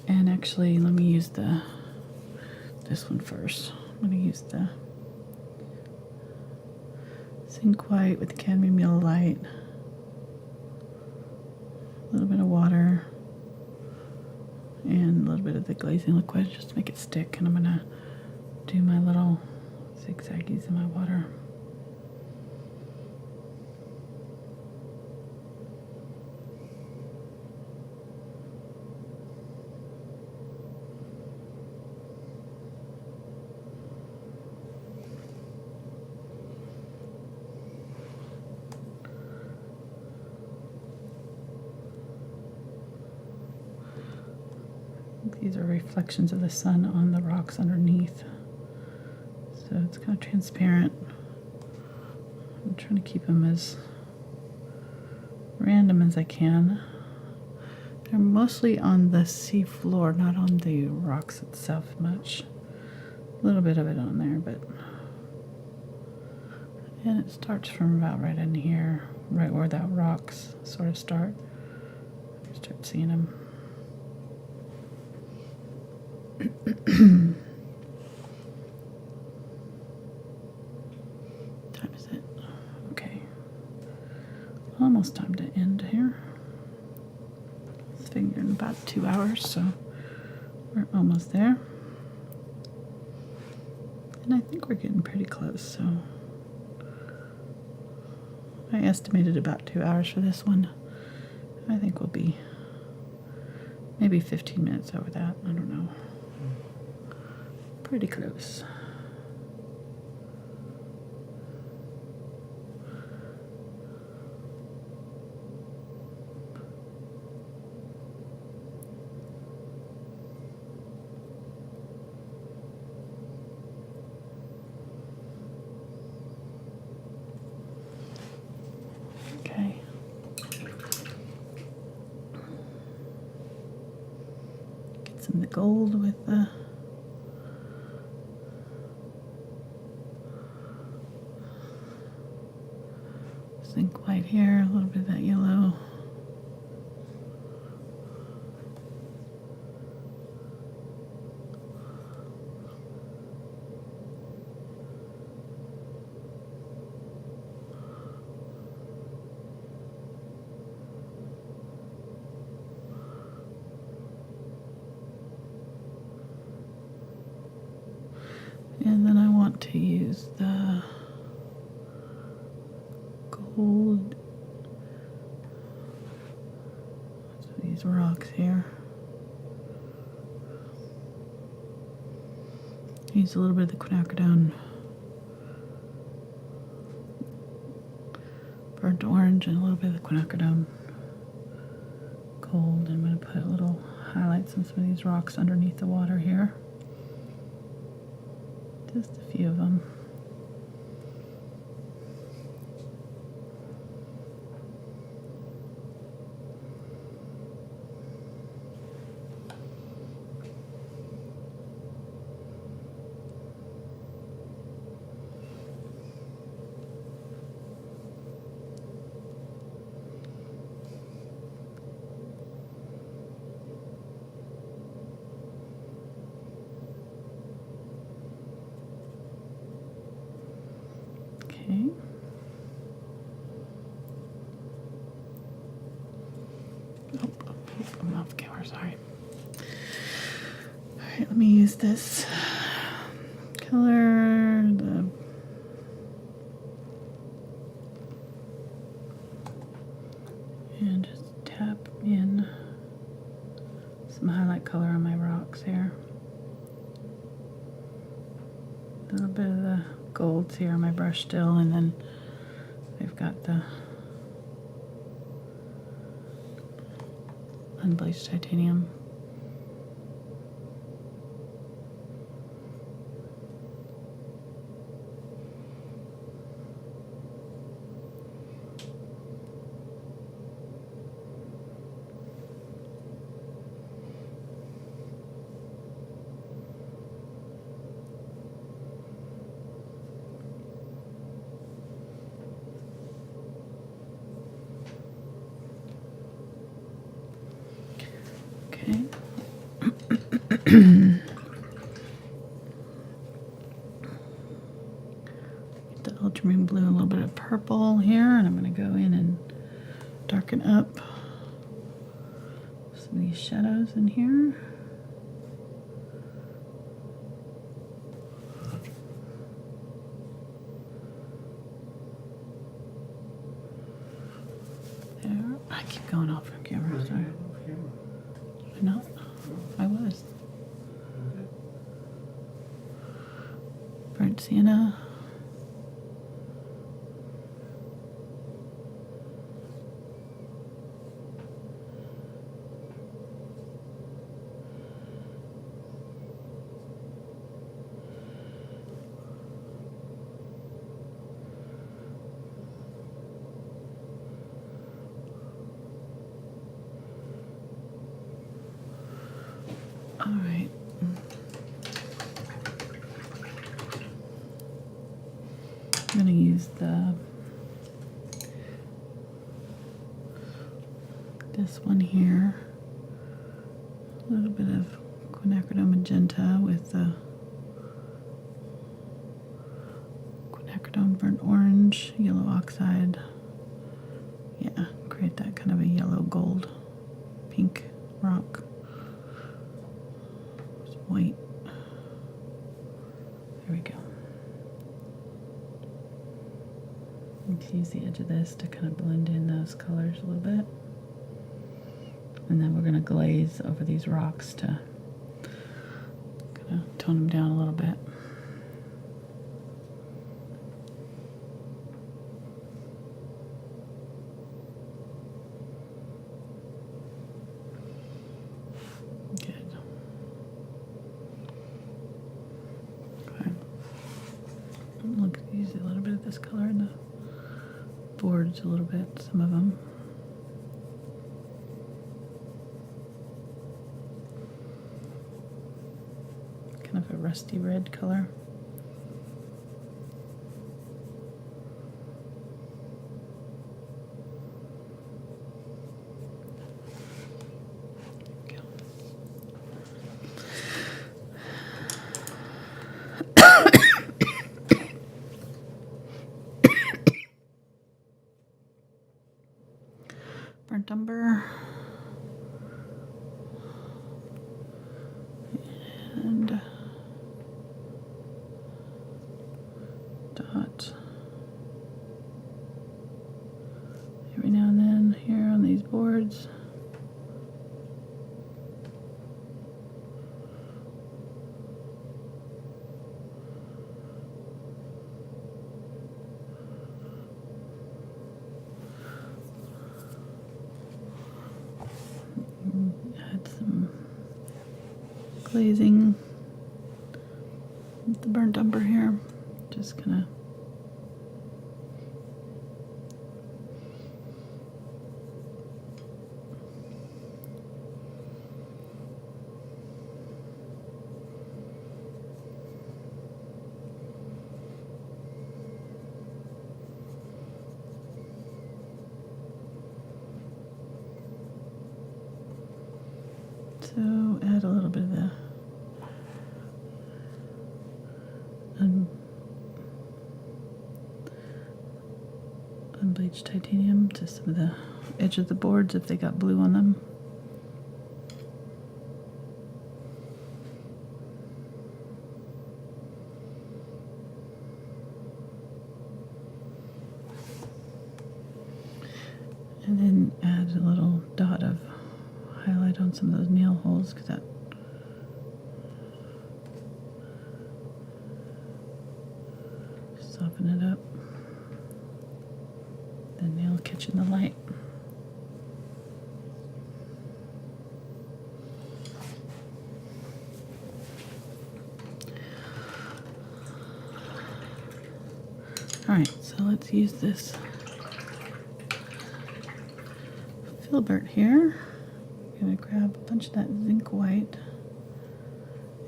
And actually, let me use this one first. I'm going to use the zinc white with the cadmium yellow light. A little bit of water. And a little bit of the glazing liquid just to make it stick. And I'm going to do my little zigzaggies in my water. These are reflections of the sun on the rocks underneath. So it's kind of transparent. I'm trying to keep them as random as I can. They're mostly on the sea floor, not on the rocks itself much. A little bit of it on there, but... And it starts from about right in here, right where that rocks sort of start. Start seeing them. Time is it? Okay. Almost time to end here. It's figuring about 2 hours, so we're almost there. And I think we're getting pretty close, so I estimated about 2 hours for this one. I think we'll be maybe 15 minutes over that. I don't know. Pretty close. Okay. Get some of the gold with the zinc white here, a little bit of that yellow. And then I want to use the gold. So these rocks here. Use a little bit of the quinacridone burnt orange and a little bit of the quinacridone gold. I'm going to put little highlights on some of these rocks underneath the water here. Just a few of them. right, let me use this color, and just tap in some highlight color on my rocks here. A little bit of the golds here on my brush still, and then I've got the Unbleached Titanium. Okay. Get the ultramarine blue, a little bit of purple here, and I'm going to go in and darken up some of these shadows in here. There. I keep going off from camera, sorry. I'm not. I was. Burnt sienna. All right. I'm going to use this one here. A little bit of Quinacridone Magenta with the Quinacridone Burnt Orange, Yellow Oxide. Yeah, create that kind of a yellow gold pink rock. White. There we go. Let's use the edge of this to kind of blend in those colors a little bit. And then we're going to glaze over these rocks to kind of tone them down a little bit. Use a little bit of this color in the boards, a little bit, some of them. Kind of a rusty red color. Burnt umber, and dot every now and then here on these boards. Add some glazing with the burnt umber here. Just kind of so add a little bit of the unbleached titanium to some of the edge of the boards if they got blue on them. There's a little dot of highlight on some of those nail holes because that soften it up. The nail catching the light. Alright, so let's use this Filbert here. I'm going to grab a bunch of that Zinc White.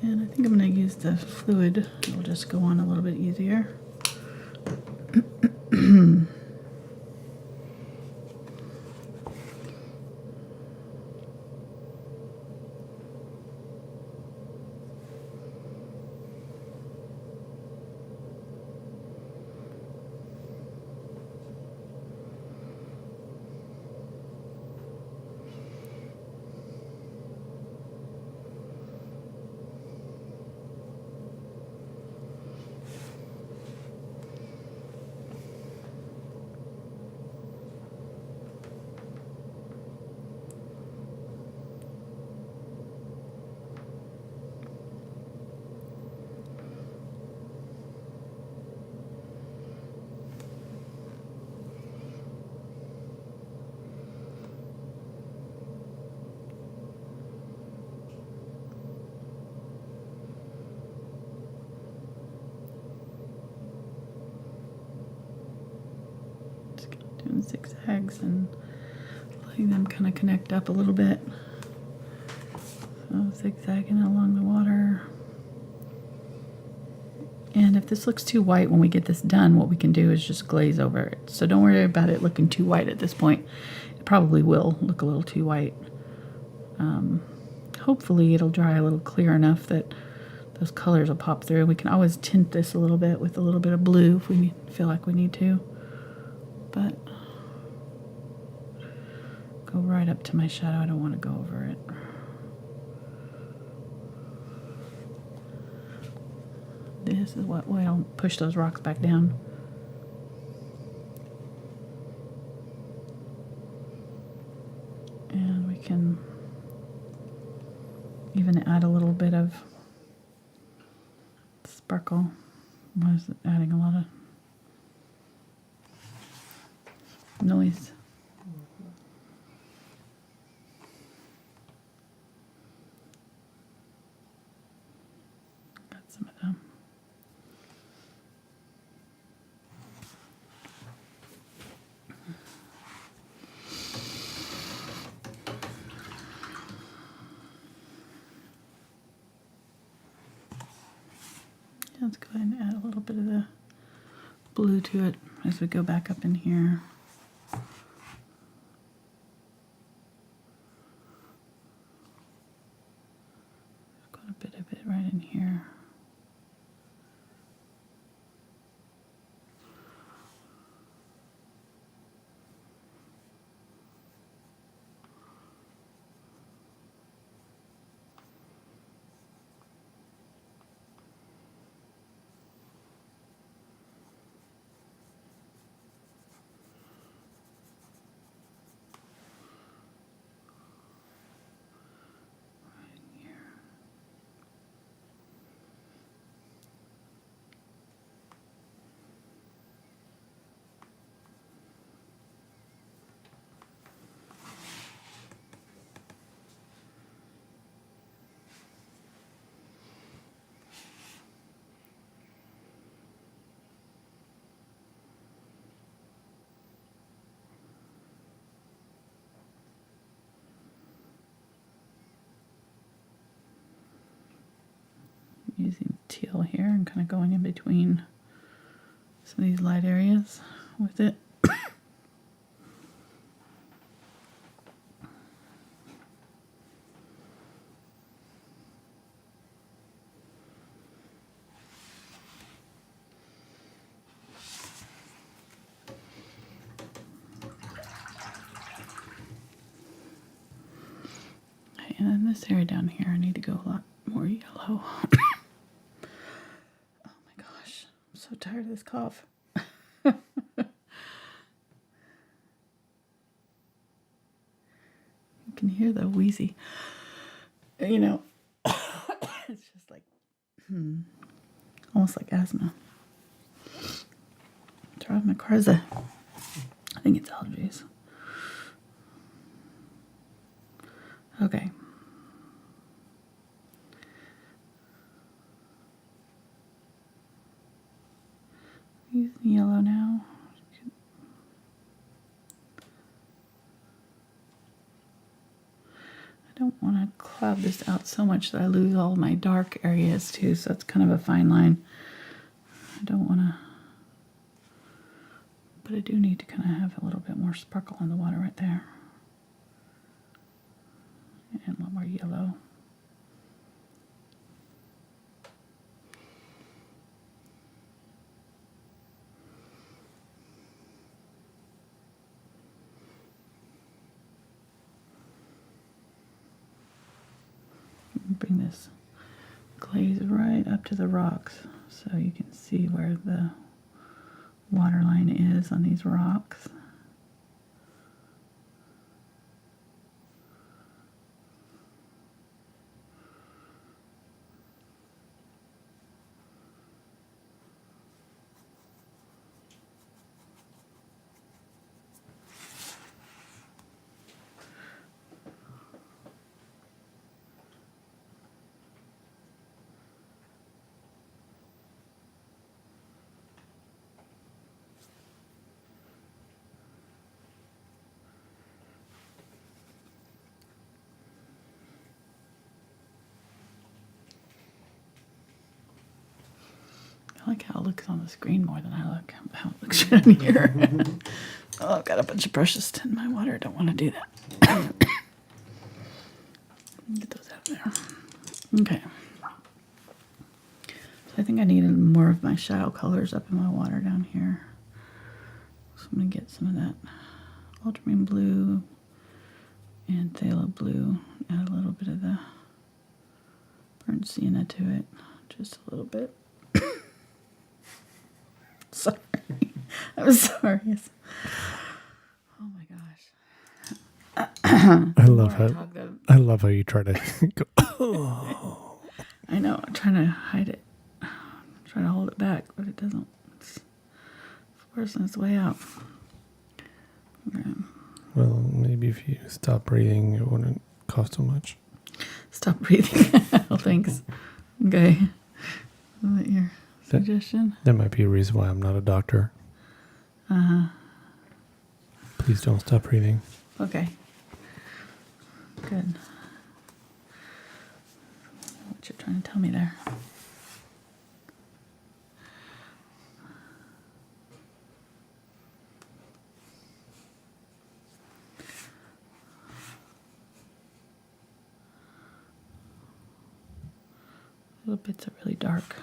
And I think I'm going to use the fluid. It'll just go on a little bit easier. Doing zigzags and letting them kind of connect up a little bit. So zigzagging along the water. And if this looks too white when we get this done, what we can do is just glaze over it. So don't worry about it looking too white at this point. It probably will look a little too white. Hopefully it'll dry a little clear enough that those colors will pop through. We can always tint this a little bit with a little bit of blue if we feel like we need to. But go right up to my shadow. I don't want to go over it. This is what way I'll push those rocks back down. And we can even add a little bit of sparkle. What is it? Adding a lot of noise. Got some of them. Let's go ahead and add a little bit of the blue to it as we go back up in here. Got a bit of it right in here. Using teal here and kind of going in between some of these light areas with it. And then this area down here, I need to go a lot more yellow. So tired of this cough. hear the wheezy. You know, it's just like, almost like asthma. Drive my car's I think it's allergies. Okay. Using yellow now. I don't want to cloud this out so much that I lose all my dark areas too, so it's kind of a fine line. I don't want to, but I do need to kind of have a little bit more sparkle on the water right there. And a lot more yellow. Bring this glaze right up to the rocks so you can see where the water line is on these rocks. I like how it looks on the screen more than I like how it looks down here. Oh, I've got a bunch of brushes in my water. Don't want to do that. Get those out of there. Okay. So I think I needed more of my shadow colors up in my water down here. So I'm going to get some of that ultramarine blue and phthalo blue. Add a little bit of the burnt sienna to it. Just a little bit. Sorry. I'm sorry. Oh my gosh. I love how you try to go. Oh. I know. I'm trying to hide it. I'm trying to hold it back, but it doesn't. It's forcing its way out. Okay. Well, maybe if you stop breathing, it wouldn't cost so much. Stop breathing. Oh, thanks. Okay. Is that your suggestion? That might be a reason why I'm not a doctor. Uh-huh. Please don't stop breathing. Okay. Good. What you're trying to tell me there. Little bits are really dark.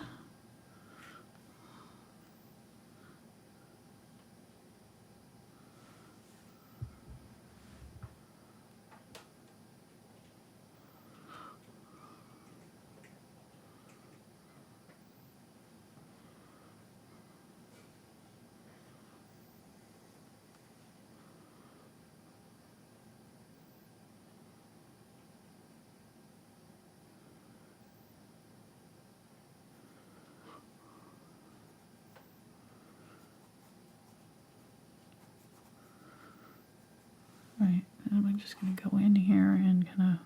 Right, and I'm just going to go in here and kind of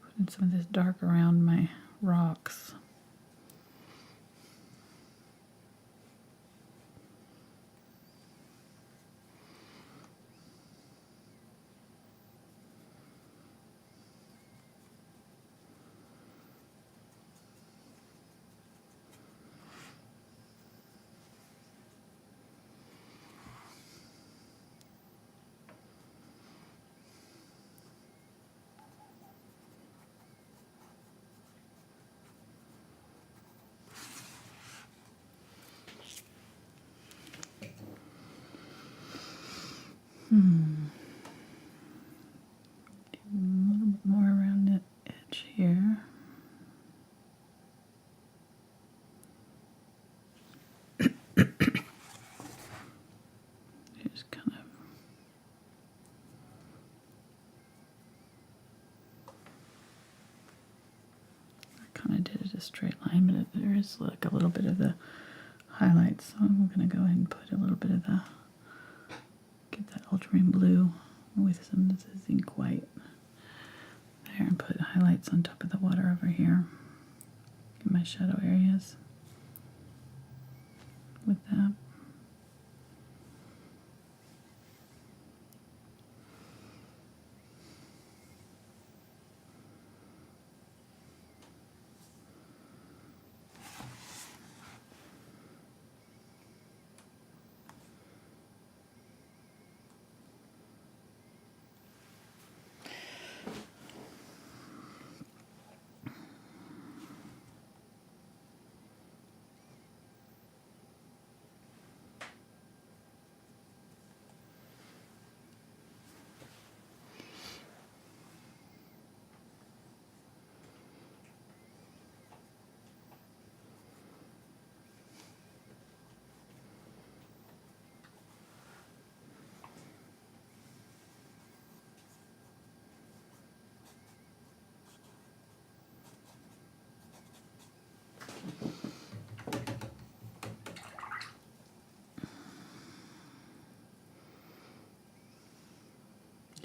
put in some of this dark around my rocks. Do a little bit more around the edge here. Just kind of a straight line, but there is like a little bit of the highlights. So I'm going to go ahead and put a little bit of the, get that ultramarine blue with some of the zinc white there and put highlights on top of the water over here in my shadow areas with that.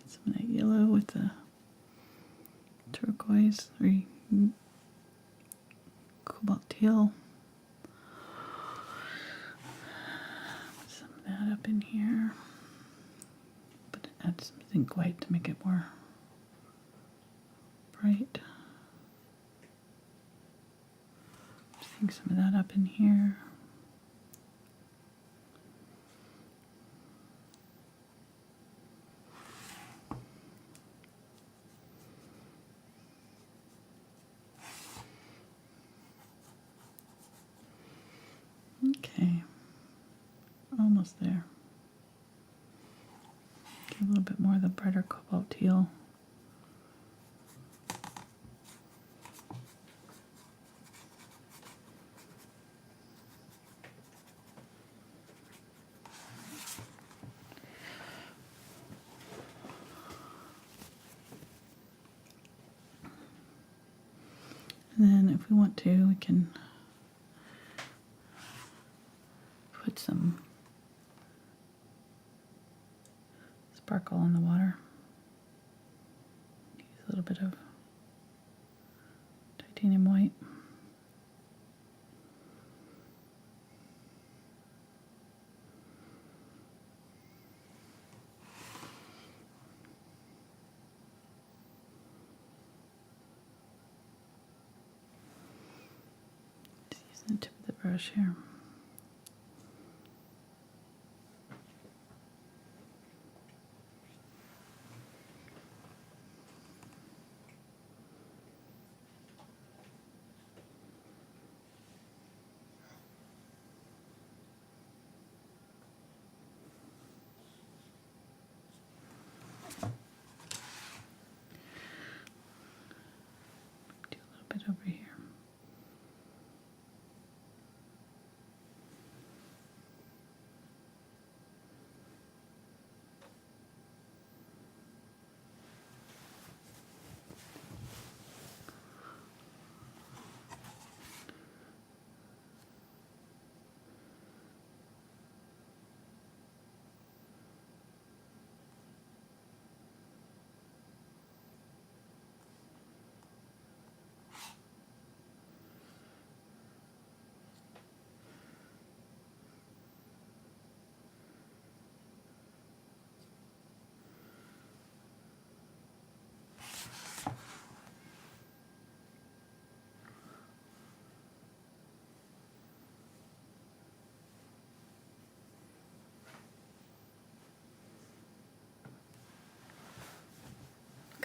Some of that yellow with the turquoise or cobalt teal. Put some of that up in here. But add some zinc white to make it more bright. Seeing some of that up in here. Okay, almost there. Get a little bit more of the brighter cobalt teal. And then if we want to, we can put some sparkle on the water. Use a little bit of titanium white. Just using the tip of the brush here. Over here.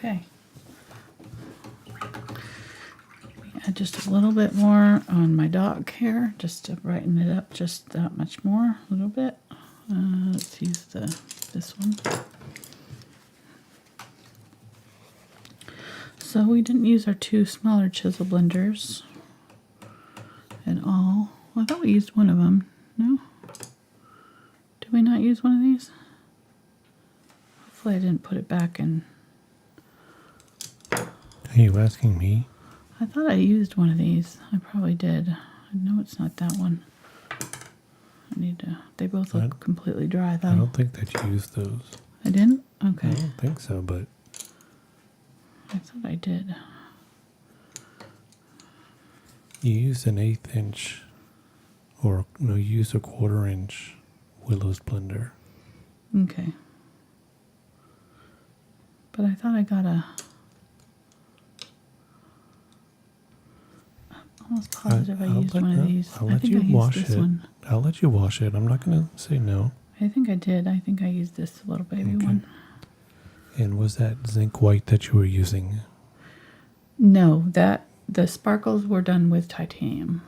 Okay. Add just a little bit more on my dog hair, just to brighten it up just that much more, a little bit. Let's use this one. So we didn't use our two smaller chisel blenders at all. Well, I thought we used one of them. No? Did we not use one of these? Hopefully I didn't put it back in. Are you asking me? I thought I used one of these. I probably did. I know it's not that one. I need to. They both look completely dry, though. I don't think that you used those. I didn't? Okay. I don't think so, but I thought I did. you used an 1/8 inch, or no, you used a 1/4 inch Willow's blender. Okay. But I thought I got a... I'm almost positive I used one of these. I'll I let think you I used wash this it. one. I'll let you wash it. I'm not going to say no. I think I did. I think I used this little baby Okay. one. And was that Zinc White that you were using? No, the sparkles were done with titanium.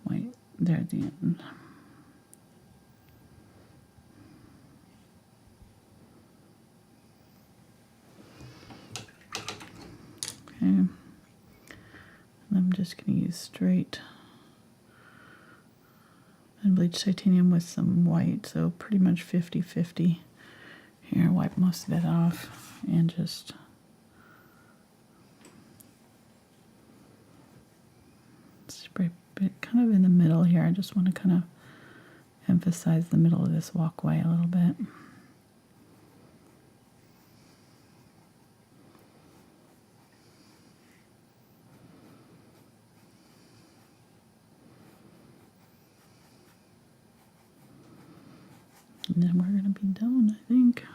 Wait, there at the end. Okay. I'm just going to use straight unbleached titanium with some white, so pretty much 50-50. Here, wipe most of it off and just spray it kind of in the middle here. I just want to kind of emphasize the middle of this walkway a little bit. And then we're going to be done, I think.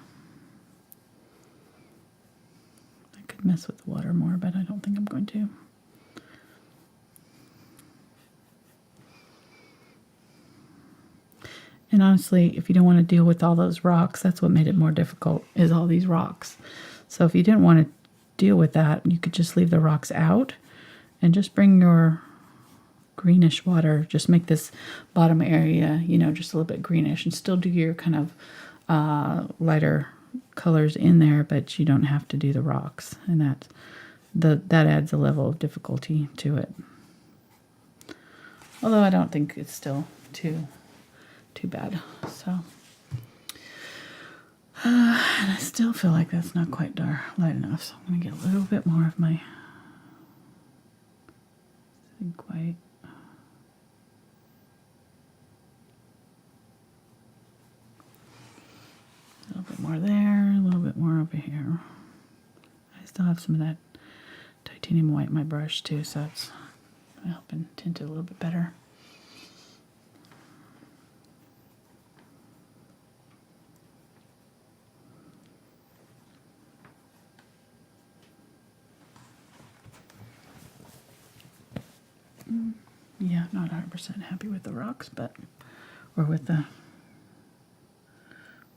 I could mess with the water more, but I don't think I'm going to. And honestly, if you don't want to deal with all those rocks, that's what made it more difficult, is all these rocks. So if you didn't want to deal with that, you could just leave the rocks out and just bring your greenish water. Just make this bottom area, you know, just a little bit greenish, and still do your kind of lighter colors in there, but you don't have to do the rocks, and that adds a level of difficulty to it. Although I don't think it's still too bad. So, and I still feel like that's not quite light enough, so I'm going to get a little bit more of my Zinc White. A little bit more there, a little bit more over here. I still have some of that titanium white in my brush too, so it's helping tint it a little bit better. Yeah, not 100% happy with the rocks, or with the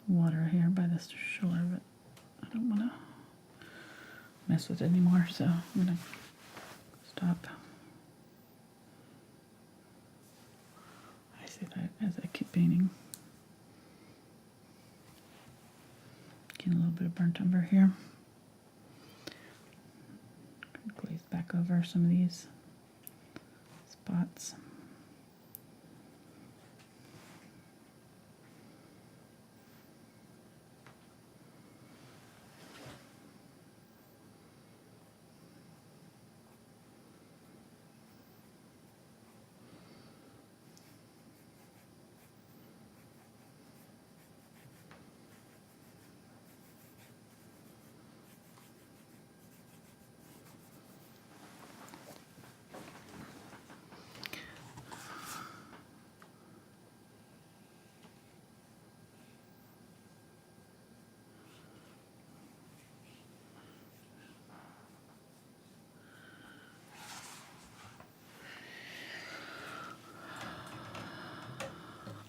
water here by this shore, but I don't want to mess with it anymore, so I'm going to stop. I see that as I keep painting. Getting a little bit of burnt umber here. Glaze back over some of these spots.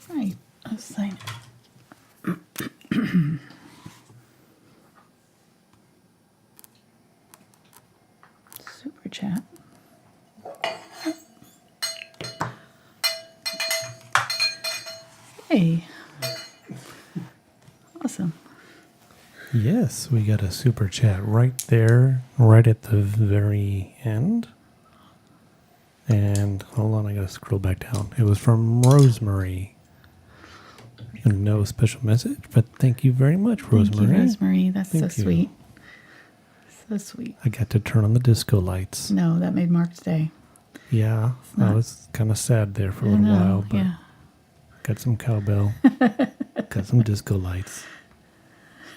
Right, let's sign it. Super chat. Hey. Awesome. Yes, we got a super chat right there, right at the very end. And hold on, I gotta scroll back down. It was from Rosemary. And no special message, but thank you very much, Rosemary. Thank you, Rosemary. That's so Thank you. sweet. So sweet. I got to turn on the disco lights. No, that made Mark's day. Yeah, I was kind of sad there for a little while, but got some cowbell, got some disco lights.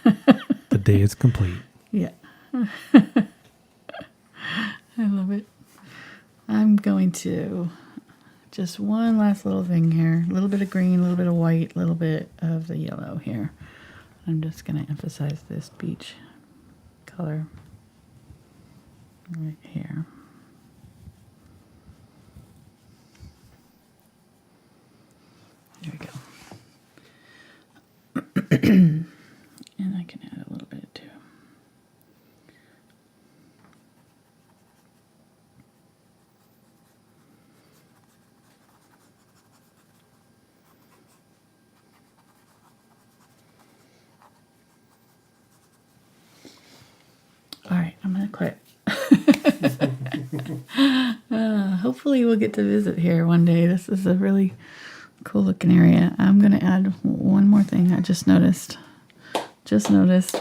The day is complete. Yeah. I love it. I'm going to just one last little thing here. A little bit of green, a little bit of white, a little bit of the yellow here. I'm just going to emphasize this beach color right here. There we go. And I can add a little bit too. All right, I'm going to quit. Hopefully we'll get to visit here one day. This is a really cool looking area. I'm going to add one more thing I just noticed.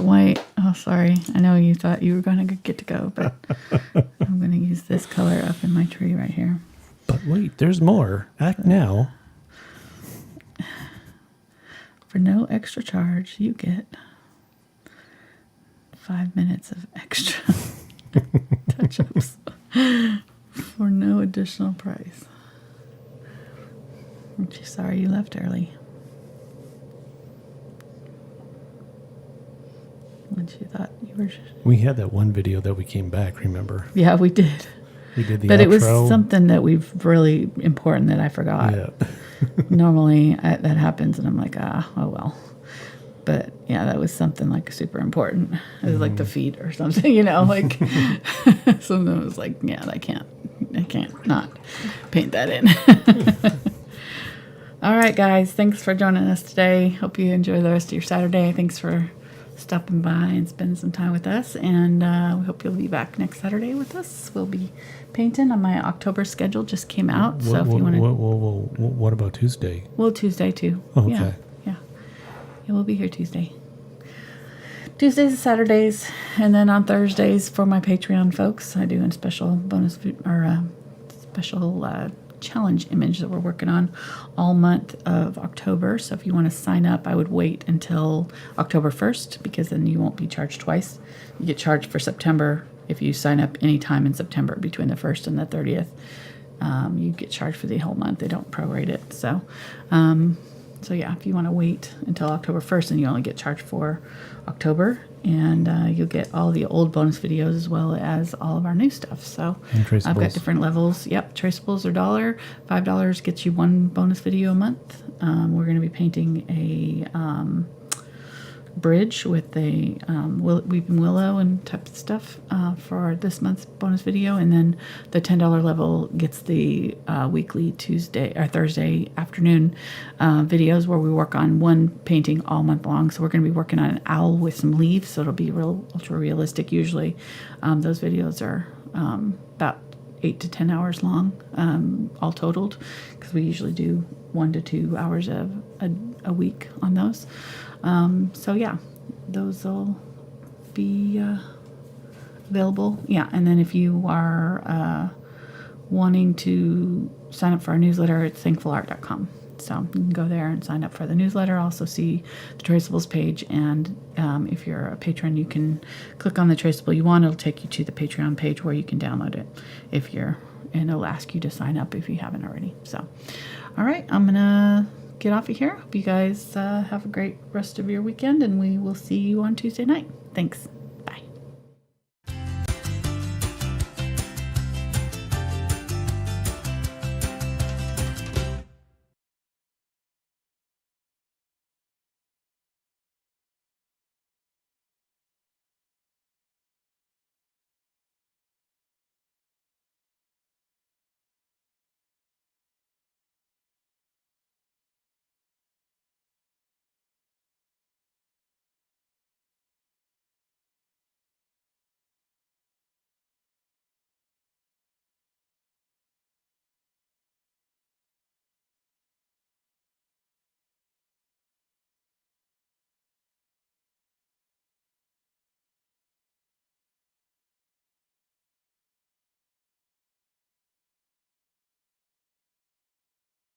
White. Oh, sorry. I know you thought you were going to get to go, but I'm going to use this color up in my tree right here. But wait, there's more. Act now. For no extra charge, you get 5 minutes of extra touch-ups for no additional price. Aren't you sorry you left early? Once you thought you were... We had that one video that we came back, remember? Yeah, we did. We did the but outro. It was something that we've really important that I forgot. Yeah. Normally that happens and I'm like, oh well. But yeah, that was something like super important. It was like the feet or something, like something that was like, yeah, I can't not paint that in. All right, guys, thanks for joining us today. Hope you enjoy the rest of your Saturday. Thanks for stopping by and spending some time with us. And we hope you'll be back next Saturday with us. We'll be painting on my October schedule. Just came out. So if you want to... What about Tuesday? Well, Tuesday too. Oh, okay. Yeah, we'll be here Tuesday. Tuesdays and Saturdays. And then on Thursdays for my Patreon folks, I do a special bonus or special challenge image that we're working on all month of October. So if you want to sign up, I would wait until October 1st because then you won't be charged twice. You get charged for September if you sign up anytime in September between the 1st and the 30th. You get charged for the whole month. They don't prorate it. So yeah, if you want to wait until October 1st, then you only get charged for October, and you'll get all the old bonus videos as well as all of our new stuff. So I've got different levels. Yep, traceables are $1. $5 gets you one bonus video a month. We're going to be painting a bridge with a weeping willow and type of stuff for this month's bonus video, and then the $10 level gets the weekly Tuesday or Thursday afternoon videos where we work on one painting all month long. So we're going to be working on an owl with some leaves, so it'll be real ultra realistic. Usually those videos are about 8 to 10 hours long all totaled, because we usually do 1 to 2 hours a week on those. So yeah, those will be available. Yeah, and then if you are wanting to sign up for our newsletter, it's thankfulart.com. So you can go there and sign up for the newsletter. Also see the traceables page, and if you're a patron, you can click on the traceable you want. It'll take you to the Patreon page where you can download it and it'll ask you to sign up if you haven't already. So, all right, I'm gonna get off of here. Hope you guys have a great rest of your weekend, and we will see you on Tuesday night. Thanks.